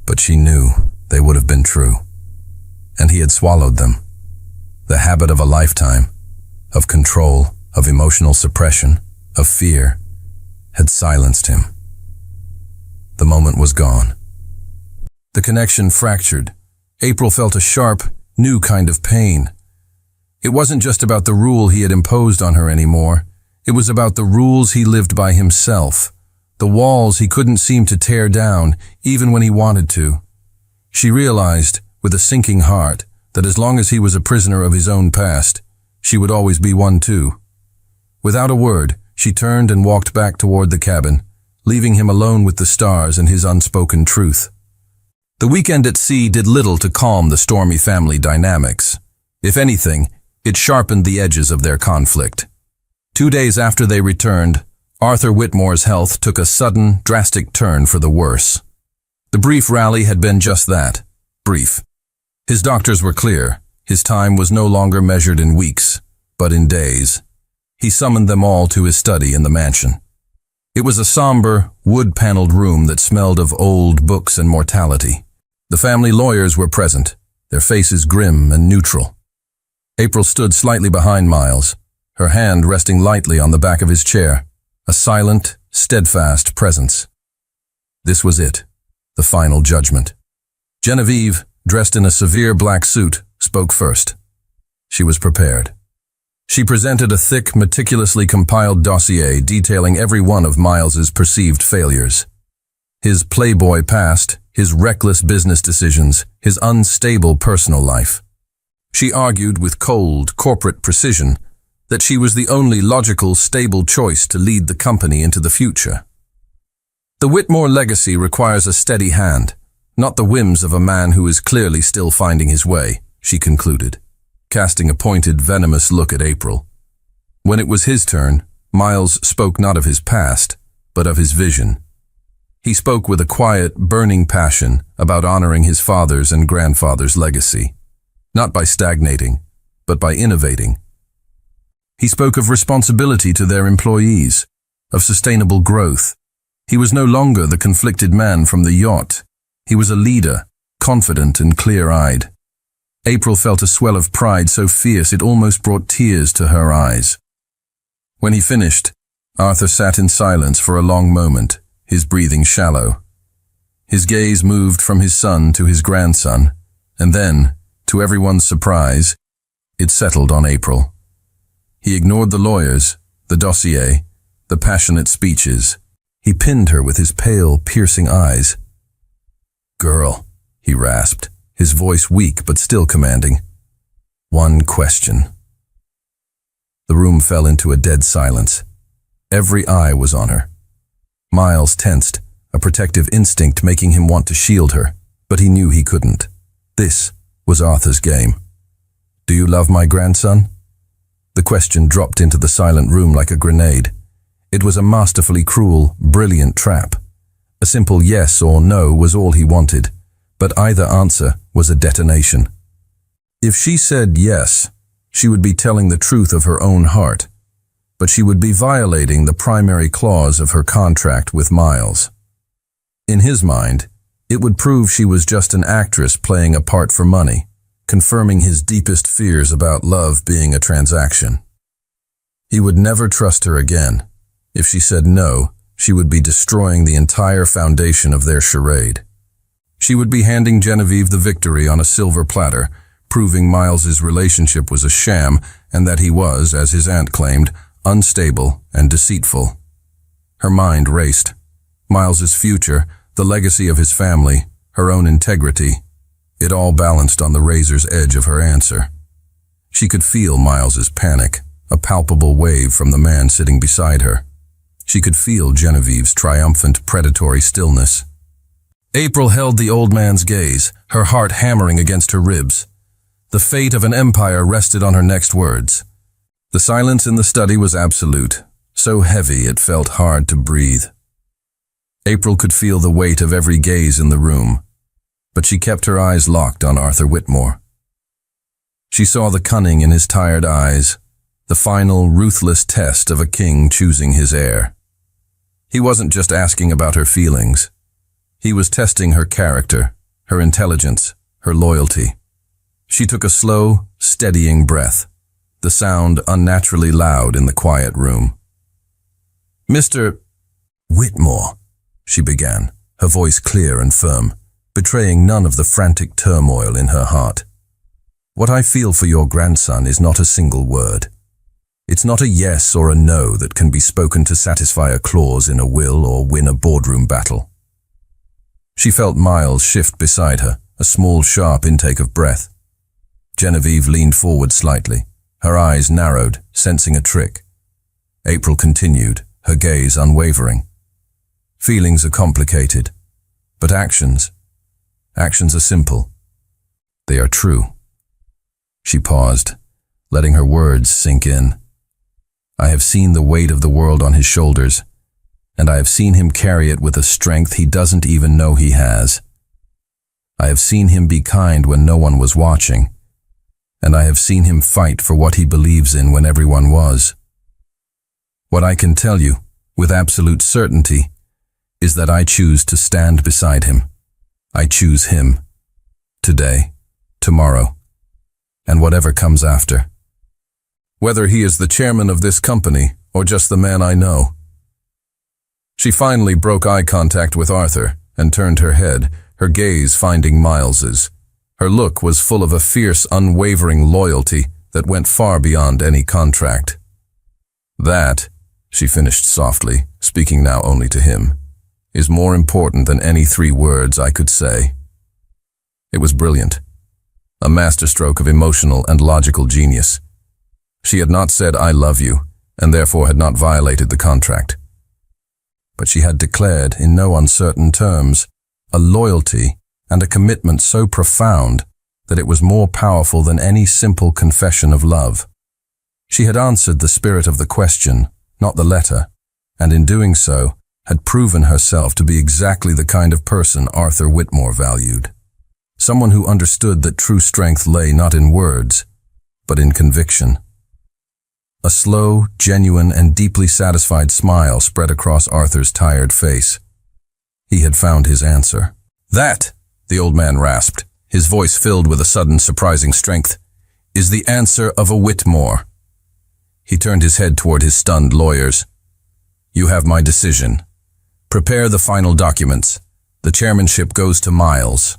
but she knew they would have been true. And he had swallowed them. The habit of a lifetime, of control, of emotional suppression, of fear, had silenced him. The moment was gone. The connection fractured. April felt a sharp, new kind of pain. It wasn't just about the rule he had imposed on her anymore. It was about the rules he lived by himself, the walls he couldn't seem to tear down, even when he wanted to. She realized, with a sinking heart, that as long as he was a prisoner of his own past, she would always be one too. Without a word, she turned and walked back toward the cabin, leaving him alone with the stars and his unspoken truth. The weekend at sea did little to calm the stormy family dynamics. If anything, it sharpened the edges of their conflict. 2 days after they returned, Arthur Whitmore's health took a sudden, drastic turn for the worse. The brief rally had been just that, brief. His doctors were clear. His time was no longer measured in weeks, but in days. He summoned them all to his study in the mansion. It was a somber, wood-paneled room that smelled of old books and mortality. The family lawyers were present, their faces grim and neutral. April stood slightly behind Miles, her hand resting lightly on the back of his chair, a silent, steadfast presence. This was it, the final judgment. Genevieve, dressed in a severe black suit, spoke first. She was prepared. She presented a thick, meticulously compiled dossier detailing every one of Miles's perceived failures. His playboy past, his reckless business decisions, his unstable personal life. She argued with cold, corporate precision, that she was the only logical, stable choice to lead the company into the future. The Whitmore legacy requires a steady hand, not the whims of a man who is clearly still finding his way, she concluded, casting a pointed, venomous look at April. When it was his turn, Miles spoke not of his past, but of his vision. He spoke with a quiet, burning passion about honoring his father's and grandfather's legacy, not by stagnating, but by innovating. He spoke of responsibility to their employees, of sustainable growth. He was no longer the conflicted man from the yacht. He was a leader, confident and clear-eyed. April felt a swell of pride so fierce it almost brought tears to her eyes. When he finished, Arthur sat in silence for a long moment, his breathing shallow. His gaze moved from his son to his grandson, and then, to everyone's surprise, it settled on April. He ignored the lawyers, the dossier, the passionate speeches. He pinned her with his pale, piercing eyes. "Girl," he rasped, his voice weak but still commanding. "One question." The room fell into a dead silence. Every eye was on her. Miles tensed, a protective instinct making him want to shield her, but he knew he couldn't. This was Arthur's game. "Do you love my grandson?" The question dropped into the silent room like a grenade. It was a masterfully cruel, brilliant trap. A simple yes or no was all he wanted, but either answer was a detonation. If she said yes, she would be telling the truth of her own heart, but she would be violating the primary clause of her contract with Miles. In his mind, it would prove she was just an actress playing a part for money, confirming his deepest fears about love being a transaction. He would never trust her again. If she said no, she would be destroying the entire foundation of their charade. She would be handing Genevieve the victory on a silver platter, proving Miles's relationship was a sham and that he was, as his aunt claimed, unstable and deceitful. Her mind raced. Miles's future, the legacy of his family, her own integrity, it all balanced on the razor's edge of her answer. She could feel Miles's panic, a palpable wave from the man sitting beside her. She could feel Genevieve's triumphant, predatory stillness. April held the old man's gaze, her heart hammering against her ribs. The fate of an empire rested on her next words. The silence in the study was absolute, so heavy it felt hard to breathe. April could feel the weight of every gaze in the room, but she kept her eyes locked on Arthur Whitmore. She saw the cunning in his tired eyes, the final, ruthless test of a king choosing his heir. He wasn't just asking about her feelings. He was testing her character, her intelligence, her loyalty. She took a slow, steadying breath, the sound unnaturally loud in the quiet room. "Mr. Whitmore," she began, her voice clear and firm, betraying none of the frantic turmoil in her heart. "What I feel for your grandson is not a single word. It's not a yes or a no that can be spoken to satisfy a clause in a will or win a boardroom battle." She felt Miles shift beside her, a small, sharp intake of breath. Genevieve leaned forward slightly, her eyes narrowed, sensing a trick. April continued, her gaze unwavering. Feelings are complicated, but actions are simple. They are true. She paused, letting her words sink in. I have seen the weight of the world on his shoulders, and I have seen him carry it with a strength he doesn't even know he has. I have seen him be kind when no one was watching, and I have seen him fight for what he believes in when everyone was. What I can tell you, with absolute certainty, is that I choose to stand beside him. I choose him. Today, tomorrow, and whatever comes after. Whether he is the chairman of this company or just the man I know. She finally broke eye contact with Arthur and turned her head, her gaze finding Miles's. Her look was full of a fierce, unwavering loyalty that went far beyond any contract. "That," she finished softly, speaking now only to him, "is more important than any 3 words I could say." It was brilliant, a masterstroke of emotional and logical genius. She had not said, "I love you," and therefore had not violated the contract. But she had declared, in no uncertain terms, a loyalty and a commitment so profound that it was more powerful than any simple confession of love. She had answered the spirit of the question, not the letter, and in doing so, had proven herself to be exactly the kind of person Arthur Whitmore valued. Someone who understood that true strength lay not in words, but in conviction. A slow, genuine, and deeply satisfied smile spread across Arthur's tired face. He had found his answer. "That," the old man rasped, his voice filled with a sudden surprising strength, "is the answer of a Whitmore." He turned his head toward his stunned lawyers. "You have my decision. Prepare the final documents. The chairmanship goes to Miles."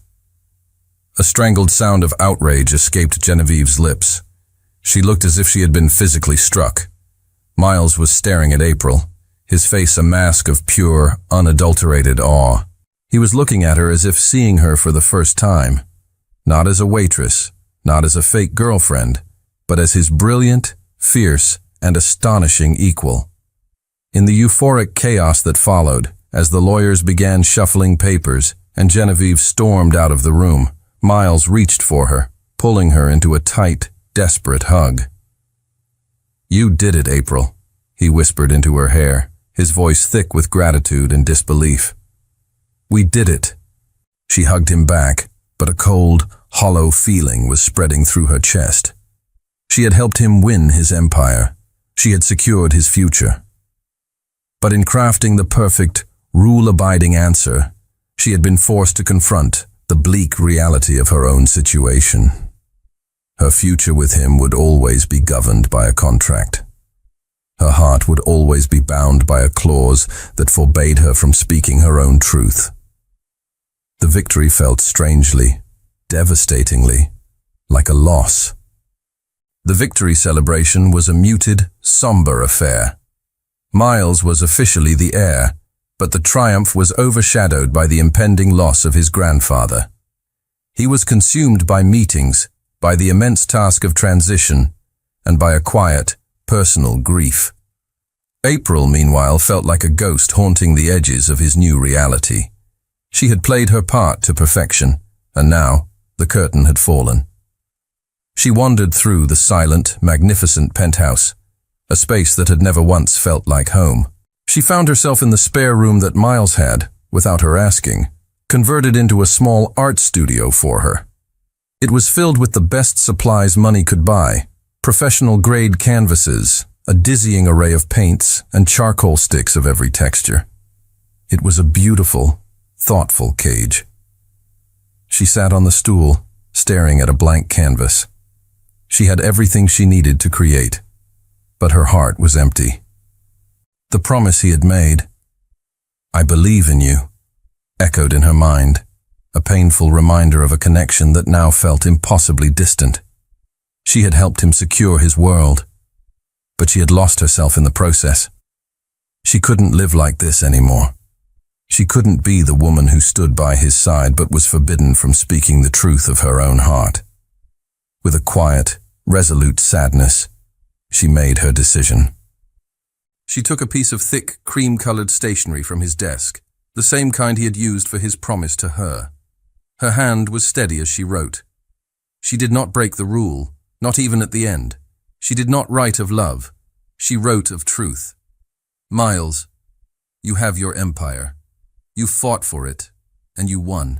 A strangled sound of outrage escaped Genevieve's lips. She looked as if she had been physically struck. Miles was staring at April, his face a mask of pure, unadulterated awe. He was looking at her as if seeing her for the first time, not as a waitress, not as a fake girlfriend, but as his brilliant, fierce, and astonishing equal. In the euphoric chaos that followed, as the lawyers began shuffling papers and Genevieve stormed out of the room, Miles reached for her, pulling her into a tight, desperate hug. "You did it, April," he whispered into her hair, his voice thick with gratitude and disbelief. "We did it." She hugged him back, but a cold, hollow feeling was spreading through her chest. She had helped him win his empire. She had secured his future. But in crafting the perfect, rule-abiding answer, she had been forced to confront the bleak reality of her own situation. Her future with him would always be governed by a contract. Her heart would always be bound by a clause that forbade her from speaking her own truth. The victory felt strangely, devastatingly, like a loss. The victory celebration was a muted, somber affair. Miles was officially the heir, but the triumph was overshadowed by the impending loss of his grandfather. He was consumed by meetings, by the immense task of transition, and by a quiet, personal grief. April, meanwhile, felt like a ghost haunting the edges of his new reality. She had played her part to perfection, and now the curtain had fallen. She wandered through the silent, magnificent penthouse, a space that had never once felt like home. She found herself in the spare room that Miles had, without her asking, converted into a small art studio for her. It was filled with the best supplies money could buy, professional-grade canvases, a dizzying array of paints, and charcoal sticks of every texture. It was a beautiful, thoughtful cage. She sat on the stool, staring at a blank canvas. She had everything she needed to create, but her heart was empty. The promise he had made, "I believe in you," echoed in her mind, a painful reminder of a connection that now felt impossibly distant. She had helped him secure his world, but she had lost herself in the process. She couldn't live like this anymore. She couldn't be the woman who stood by his side but was forbidden from speaking the truth of her own heart. With a quiet, resolute sadness, she made her decision. She took a piece of thick, cream-colored stationery from his desk, the same kind he had used for his promise to her. Her hand was steady as she wrote. She did not break the rule, not even at the end. She did not write of love. She wrote of truth. "Miles, you have your empire. You fought for it, and you won.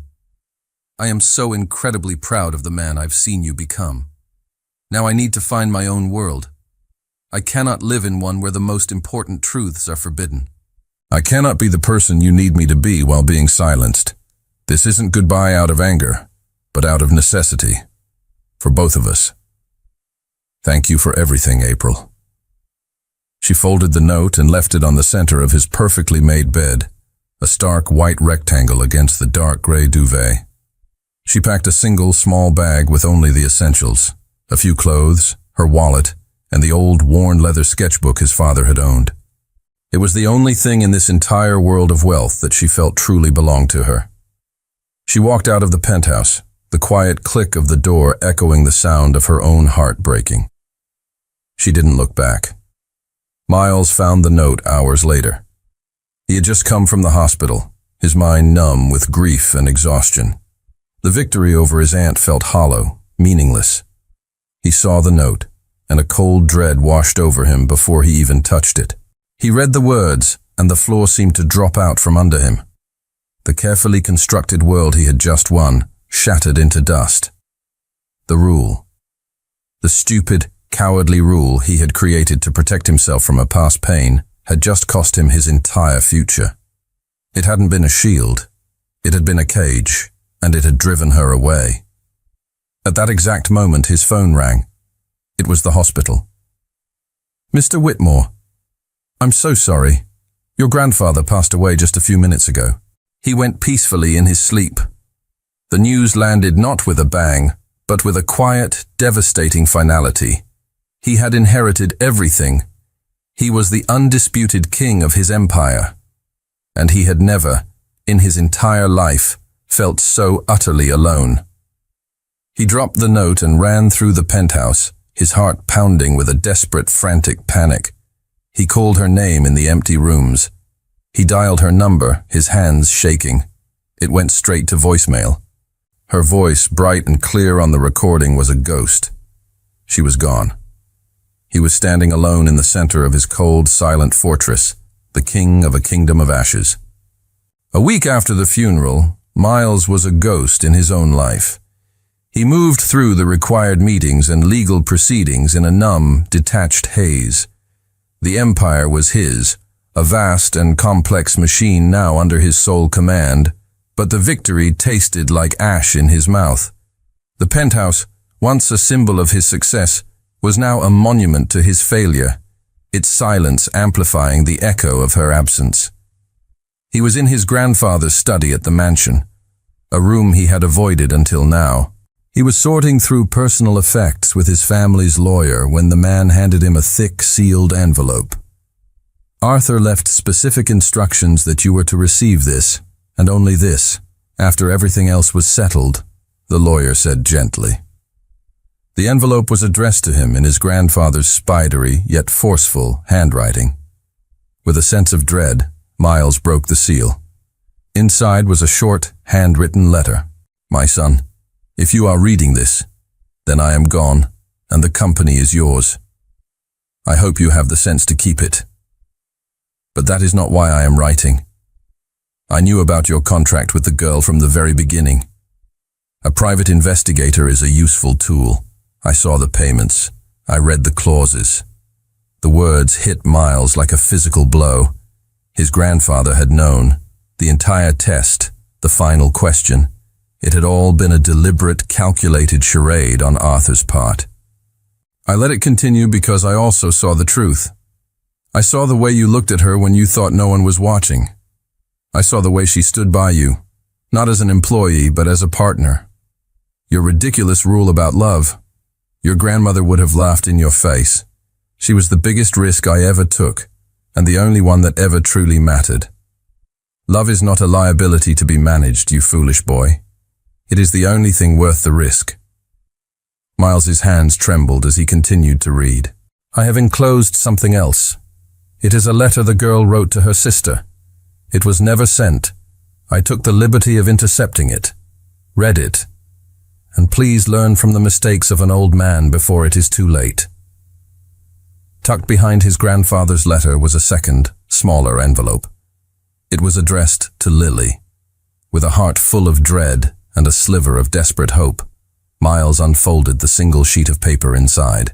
I am so incredibly proud of the man I've seen you become. Now I need to find my own world. I cannot live in one where the most important truths are forbidden. I cannot be the person you need me to be while being silenced. This isn't goodbye out of anger, but out of necessity. For both of us. Thank you for everything, April." She folded the note and left it on the center of his perfectly made bed, a stark white rectangle against the dark gray duvet. She packed a single small bag with only the essentials, a few clothes, her wallet, and the old worn leather sketchbook his father had owned. It was the only thing in this entire world of wealth that she felt truly belonged to her. She walked out of the penthouse, the quiet click of the door echoing the sound of her own heart breaking. She didn't look back. Miles found the note hours later. He had just come from the hospital, his mind numb with grief and exhaustion. The victory over his aunt felt hollow, meaningless. He saw the note, and a cold dread washed over him before he even touched it. He read the words, and the floor seemed to drop out from under him. The carefully constructed world he had just won shattered into dust. The rule. The stupid, cowardly rule he had created to protect himself from a past pain had just cost him his entire future. It hadn't been a shield. It had been a cage, and it had driven her away. At that exact moment, his phone rang. It was the hospital. "Mr. Whitmore, I'm so sorry. Your grandfather passed away just a few minutes ago. He went peacefully in his sleep." The news landed not with a bang, but with a quiet, devastating finality. He had inherited everything. He was the undisputed king of his empire. And he had never, in his entire life, felt so utterly alone. He dropped the note and ran through the penthouse, his heart pounding with a desperate, frantic panic. He called her name in the empty rooms. He dialed her number, his hands shaking. It went straight to voicemail. Her voice, bright and clear on the recording, was a ghost. She was gone. He was standing alone in the center of his cold, silent fortress, the king of a kingdom of ashes. A week after the funeral, Miles was a ghost in his own life. He moved through the required meetings and legal proceedings in a numb, detached haze. The empire was his, a vast and complex machine now under his sole command, but the victory tasted like ash in his mouth. The penthouse, once a symbol of his success, was now a monument to his failure, its silence amplifying the echo of her absence. He was in his grandfather's study at the mansion, a room he had avoided until now. He was sorting through personal effects with his family's lawyer when the man handed him a thick, sealed envelope. "Arthur left specific instructions that you were to receive this, and only this, after everything else was settled," the lawyer said gently. The envelope was addressed to him in his grandfather's spidery yet forceful handwriting. With a sense of dread, Miles broke the seal. Inside was a short, handwritten letter. "My son, if you are reading this, then I am gone, and the company is yours. I hope you have the sense to keep it. But that is not why I am writing. I knew about your contract with the girl from the very beginning. A private investigator is a useful tool. I saw the payments. I read the clauses." The words hit Miles like a physical blow. His grandfather had known. The entire test, the final question. It had all been a deliberate, calculated charade on Arthur's part. "I let it continue because I also saw the truth. I saw the way you looked at her when you thought no one was watching. I saw the way she stood by you, not as an employee, but as a partner. Your ridiculous rule about love. Your grandmother would have laughed in your face. She was the biggest risk I ever took, and the only one that ever truly mattered. Love is not a liability to be managed, you foolish boy. It is the only thing worth the risk." Miles's hands trembled as he continued to read. "I have enclosed something else. It is a letter the girl wrote to her sister. It was never sent. I took the liberty of intercepting it. Read it. And please learn from the mistakes of an old man before it is too late." Tucked behind his grandfather's letter was a second, smaller envelope. It was addressed to Lily. With a heart full of dread and a sliver of desperate hope, Miles unfolded the single sheet of paper inside.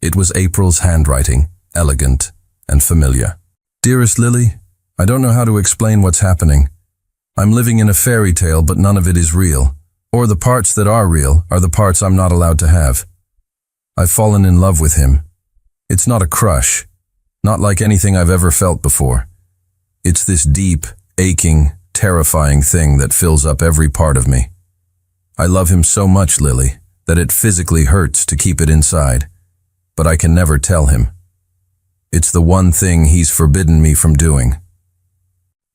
It was April's handwriting, elegant and familiar. "Dearest Lily, I don't know how to explain what's happening. I'm living in a fairy tale, but none of it is real. Or the parts that are real are the parts I'm not allowed to have. I've fallen in love with him. It's not a crush, not like anything I've ever felt before. It's this deep, aching, terrifying thing that fills up every part of me. I love him so much, Lily, that it physically hurts to keep it inside, but I can never tell him. It's the one thing he's forbidden me from doing.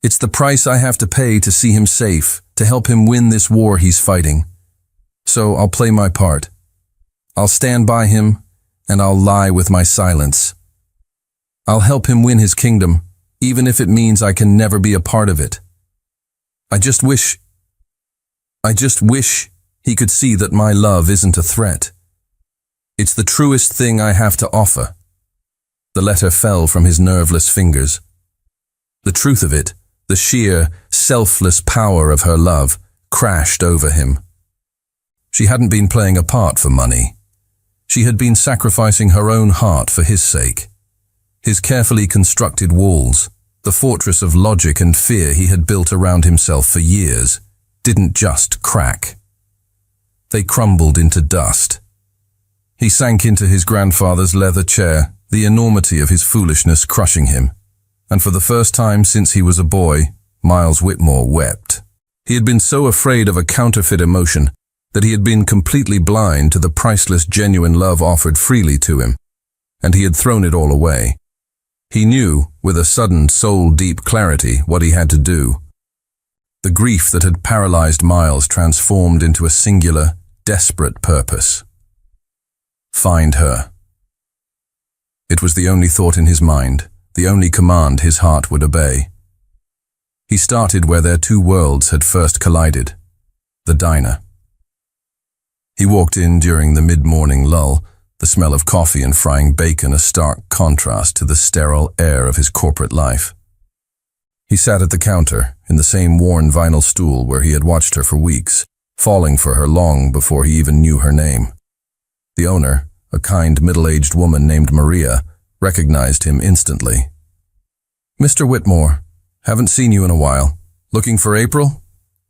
It's the price I have to pay to see him safe, to help him win this war he's fighting. So I'll play my part. I'll stand by him and I'll lie with my silence. I'll help him win his kingdom, even if it means I can never be a part of it. I just wish he could see that my love isn't a threat. It's the truest thing I have to offer." The letter fell from his nerveless fingers. The truth of it, the sheer, selfless power of her love, crashed over him. She hadn't been playing a part for money. She had been sacrificing her own heart for his sake. His carefully constructed walls, the fortress of logic and fear he had built around himself for years, didn't just crack. They crumbled into dust. He sank into his grandfather's leather chair, the enormity of his foolishness crushing him. And for the first time since he was a boy, Miles Whitmore wept. He had been so afraid of a counterfeit emotion that he had been completely blind to the priceless genuine love offered freely to him, and he had thrown it all away. He knew, with a sudden soul-deep clarity, what he had to do. The grief that had paralyzed Miles transformed into a singular, desperate purpose. Find her. It was the only thought in his mind, the only command his heart would obey. He started where their two worlds had first collided, the diner. He walked in during the mid-morning lull, the smell of coffee and frying bacon a stark contrast to the sterile air of his corporate life. He sat at the counter, in the same worn vinyl stool where he had watched her for weeks, falling for her long before he even knew her name. The owner, a kind middle-aged woman named Maria, recognized him instantly. "Mr. Whitmore, haven't seen you in a while. Looking for April?"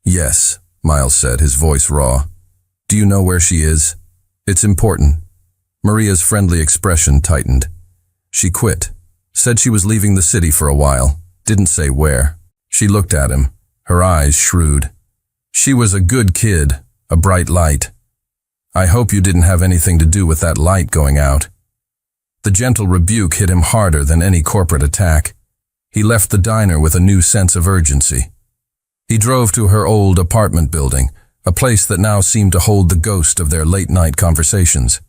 "Yes," Miles said, his voice raw. "Do you know where she is? It's important." Maria's friendly expression tightened. "She quit. Said she was leaving the city for a while. Didn't say where." She looked at him, her eyes shrewd. "She was a good kid, a bright light. I hope you didn't have anything to do with that light going out." The gentle rebuke hit him harder than any corporate attack. He left the diner with a new sense of urgency. He drove to her old apartment building, a place that now seemed to hold the ghost of their late-night conversations.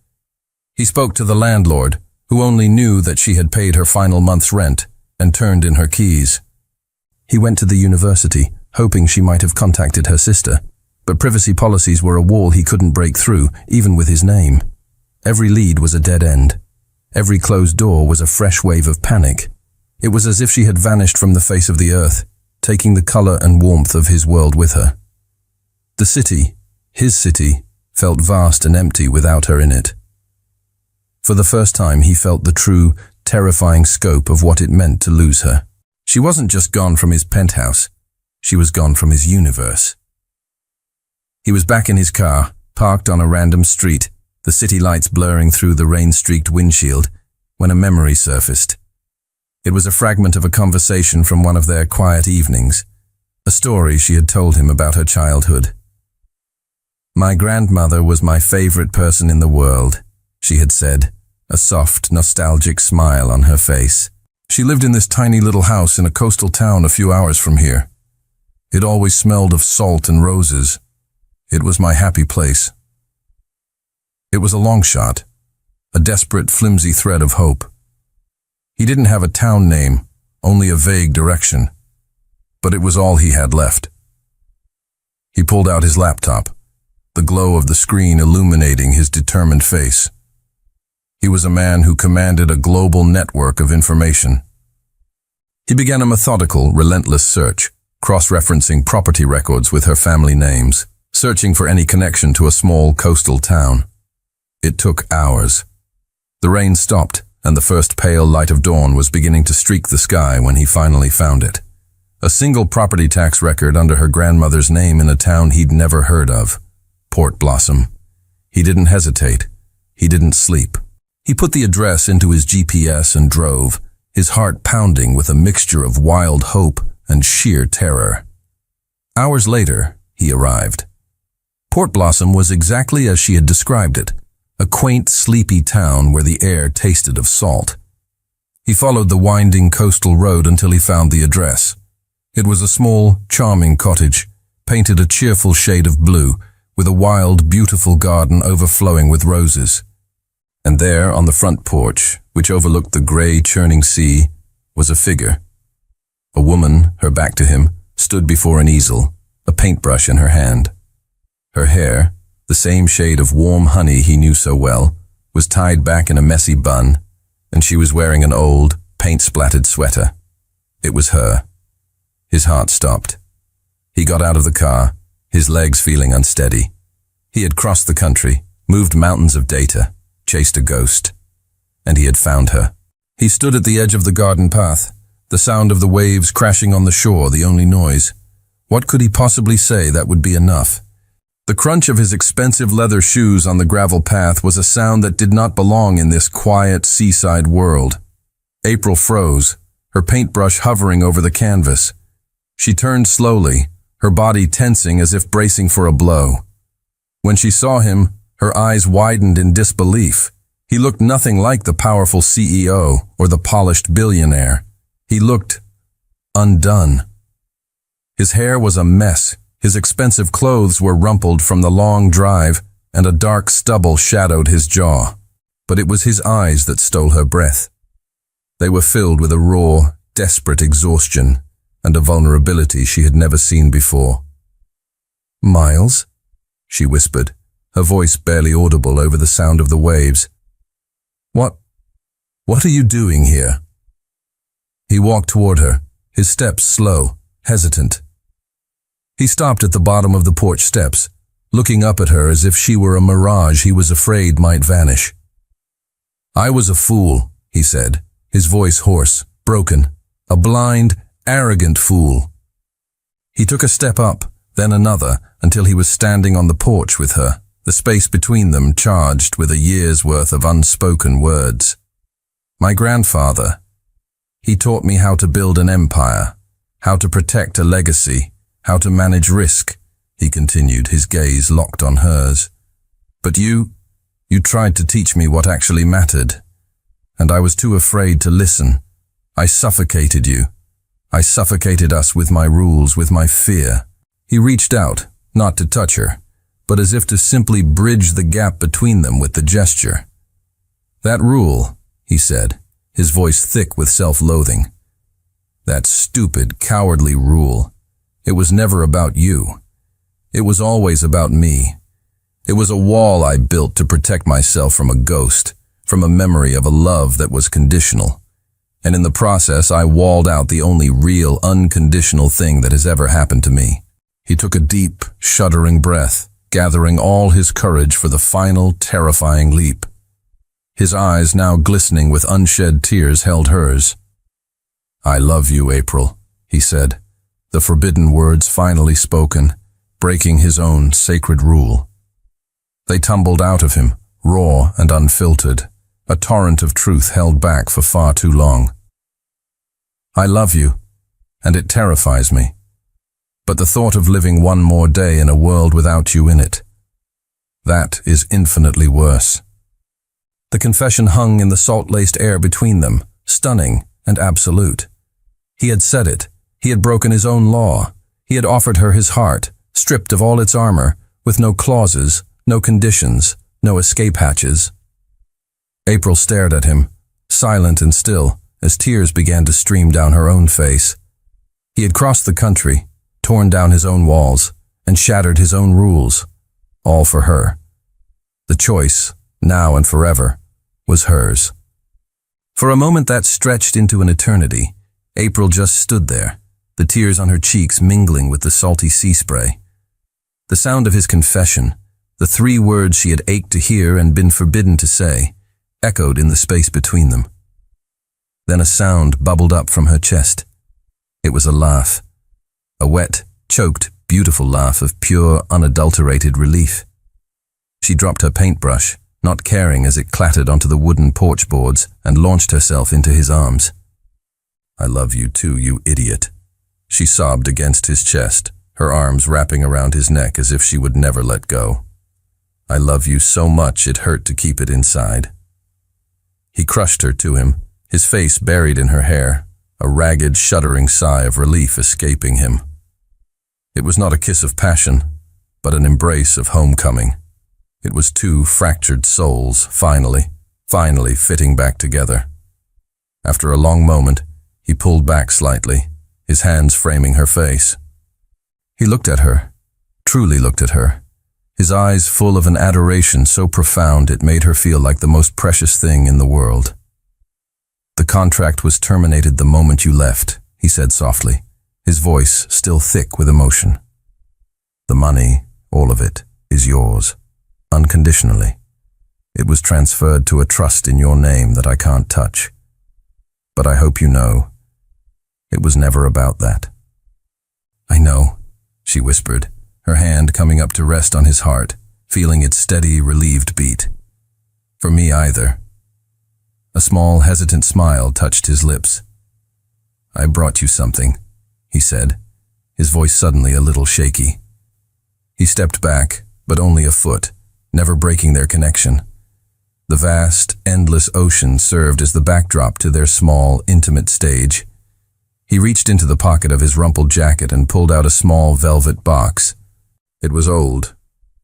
He spoke to the landlord, who only knew that she had paid her final month's rent, and turned in her keys. He went to the university, hoping she might have contacted her sister, but privacy policies were a wall he couldn't break through, even with his name. Every lead was a dead end. Every closed door was a fresh wave of panic. It was as if she had vanished from the face of the earth, taking the color and warmth of his world with her. The city, his city, felt vast and empty without her in it. For the first time, he felt the true, terrifying scope of what it meant to lose her. She wasn't just gone from his penthouse. She was gone from his universe. He was back in his car, parked on a random street, the city lights blurring through the rain-streaked windshield, when a memory surfaced. It was a fragment of a conversation from one of their quiet evenings, a story she had told him about her childhood. "My grandmother was my favorite person in the world," she had said, a soft, nostalgic smile on her face. "She lived in this tiny little house in a coastal town a few hours from here. It always smelled of salt and roses. It was my happy place." It was a long shot, a desperate, flimsy thread of hope. He didn't have a town name, only a vague direction, but it was all he had left. He pulled out his laptop, the glow of the screen illuminating his determined face. He was a man who commanded a global network of information. He began a methodical, relentless search, cross-referencing property records with her family names, searching for any connection to a small coastal town. It took hours. The rain stopped, and the first pale light of dawn was beginning to streak the sky when he finally found it. A single property tax record under her grandmother's name in a town he'd never heard of, Port Blossom. He didn't hesitate. He didn't sleep. He put the address into his GPS and drove, his heart pounding with a mixture of wild hope and sheer terror. Hours later, he arrived. Port Blossom was exactly as she had described it, a quaint, sleepy town where the air tasted of salt. He followed the winding coastal road until he found the address. It was a small, charming cottage, painted a cheerful shade of blue, with a wild, beautiful garden overflowing with roses. And there, on the front porch, which overlooked the gray, churning sea, was a figure. A woman, her back to him, stood before an easel, a paintbrush in her hand. Her hair, the same shade of warm honey he knew so well, was tied back in a messy bun, and she was wearing an old, paint-splattered sweater. It was her. His heart stopped. He got out of the car, his legs feeling unsteady. He had crossed the country, moved mountains of data, chased a ghost. And he had found her. He stood at the edge of the garden path, the sound of the waves crashing on the shore the only noise. What could he possibly say that would be enough? The crunch of his expensive leather shoes on the gravel path was a sound that did not belong in this quiet seaside world. April froze, her paintbrush hovering over the canvas. She turned slowly, her body tensing as if bracing for a blow. When she saw him, her eyes widened in disbelief. He looked nothing like the powerful CEO or the polished billionaire. He looked undone. His hair was a mess, his expensive clothes were rumpled from the long drive, and a dark stubble shadowed his jaw. But it was his eyes that stole her breath. They were filled with a raw, desperate exhaustion and a vulnerability she had never seen before. "Miles?" she whispered, her voice barely audible over the sound of the waves. What are you doing here?" He walked toward her, his steps slow, hesitant. He stopped at the bottom of the porch steps, looking up at her as if she were a mirage he was afraid might vanish. "I was a fool," he said, his voice hoarse, broken, "a blind, arrogant fool." He took a step up, then another, until he was standing on the porch with her, the space between them charged with a year's worth of unspoken words. "My grandfather. He taught me how to build an empire, how to protect a legacy, how to manage risk," he continued, his gaze locked on hers. "But you tried to teach me what actually mattered, and I was too afraid to listen. I suffocated you. I suffocated us with my rules, with my fear." He reached out, not to touch her, but as if to simply bridge the gap between them with the gesture. "That rule," he said, his voice thick with self-loathing. "That stupid, cowardly rule. It was never about you. It was always about me. It was a wall I built to protect myself from a ghost, from a memory of a love that was conditional. And in the process, I walled out the only real, unconditional thing that has ever happened to me." He took a deep, shuddering breath, gathering all his courage for the final, terrifying leap. His eyes, now glistening with unshed tears, held hers. "I love you, April," he said, the forbidden words finally spoken, breaking his own sacred rule. They tumbled out of him, raw and unfiltered, a torrent of truth held back for far too long. "I love you, and it terrifies me. But the thought of living one more day in a world without you in it, that is infinitely worse." The confession hung in the salt-laced air between them, stunning and absolute. He had said it. He had broken his own law. He had offered her his heart, stripped of all its armor, with no clauses, no conditions, no escape hatches. April stared at him, silent and still, as tears began to stream down her own face. He had crossed the country, torn down his own walls, and shattered his own rules, all for her. The choice, now and forever, was hers. For a moment that stretched into an eternity, April just stood there, the tears on her cheeks mingling with the salty sea spray. The sound of his confession, the 3 words she had ached to hear and been forbidden to say, echoed in the space between them. Then a sound bubbled up from her chest. It was a laugh. A wet, choked, beautiful laugh of pure, unadulterated relief. She dropped her paintbrush, not caring as it clattered onto the wooden porch boards, and launched herself into his arms. "I love you too, you idiot," she sobbed against his chest, her arms wrapping around his neck as if she would never let go. "I love you so much it hurt to keep it inside." He crushed her to him, his face buried in her hair, a ragged, shuddering sigh of relief escaping him. It was not a kiss of passion, but an embrace of homecoming. It was 2 fractured souls, finally, finally fitting back together. After a long moment, he pulled back slightly, his hands framing her face. He looked at her, truly looked at her, his eyes full of an adoration so profound it made her feel like the most precious thing in the world. "The contract was terminated the moment you left," he said softly, his voice still thick with emotion. "The money, all of it, is yours, unconditionally. It was transferred to a trust in your name that I can't touch. But I hope you know, it was never about that." "I know," she whispered, her hand coming up to rest on his heart, feeling its steady, relieved beat. "For me either." A small, hesitant smile touched his lips. "I brought you something," he said, his voice suddenly a little shaky. He stepped back, but only a foot, never breaking their connection. The vast, endless ocean served as the backdrop to their small, intimate stage. He reached into the pocket of his rumpled jacket and pulled out a small velvet box. It was old,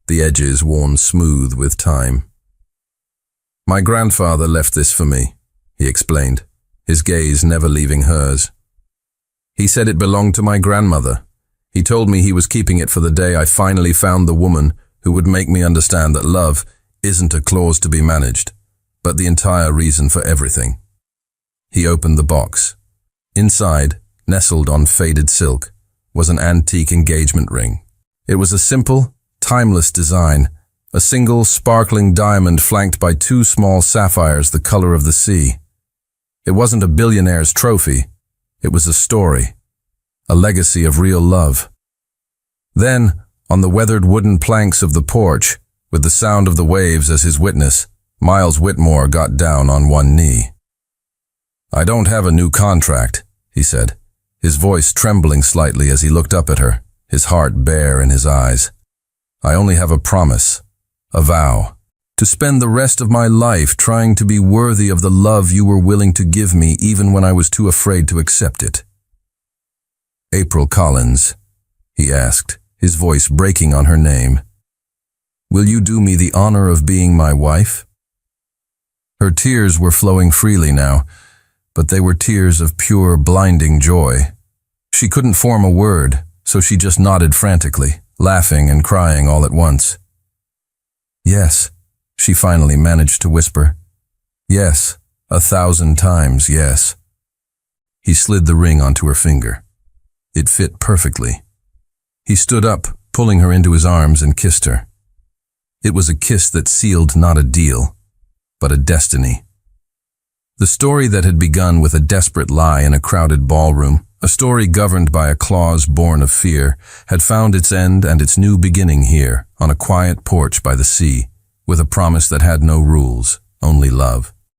the edges worn smooth with time. "My grandfather left this for me," he explained, his gaze never leaving hers. "He said it belonged to my grandmother. He told me he was keeping it for the day I finally found the woman who would make me understand that love isn't a clause to be managed, but the entire reason for everything." He opened the box. Inside, nestled on faded silk, was an antique engagement ring. It was a simple, timeless design, a single sparkling diamond flanked by two small sapphires the color of the sea. It wasn't a billionaire's trophy. It was a story, a legacy of real love. Then, on the weathered wooden planks of the porch, with the sound of the waves as his witness, Miles Whitmore got down on one knee. "I don't have a new contract," he said, his voice trembling slightly as he looked up at her, his heart bare in his eyes. "I only have a promise, a vow, to spend the rest of my life trying to be worthy of the love you were willing to give me even when I was too afraid to accept it." "April Collins," he asked, his voice breaking on her name, "will you do me the honor of being my wife?" Her tears were flowing freely now, but they were tears of pure, blinding joy. She couldn't form a word, so she just nodded frantically, laughing and crying all at once. "Yes," she finally managed to whisper. "Yes, 1,000 times yes." He slid the ring onto her finger. It fit perfectly. He stood up, pulling her into his arms, and kissed her. It was a kiss that sealed not a deal, but a destiny. The story that had begun with a desperate lie in a crowded ballroom, a story governed by a clause born of fear, had found its end and its new beginning here, on a quiet porch by the sea, with a promise that had no rules, only love.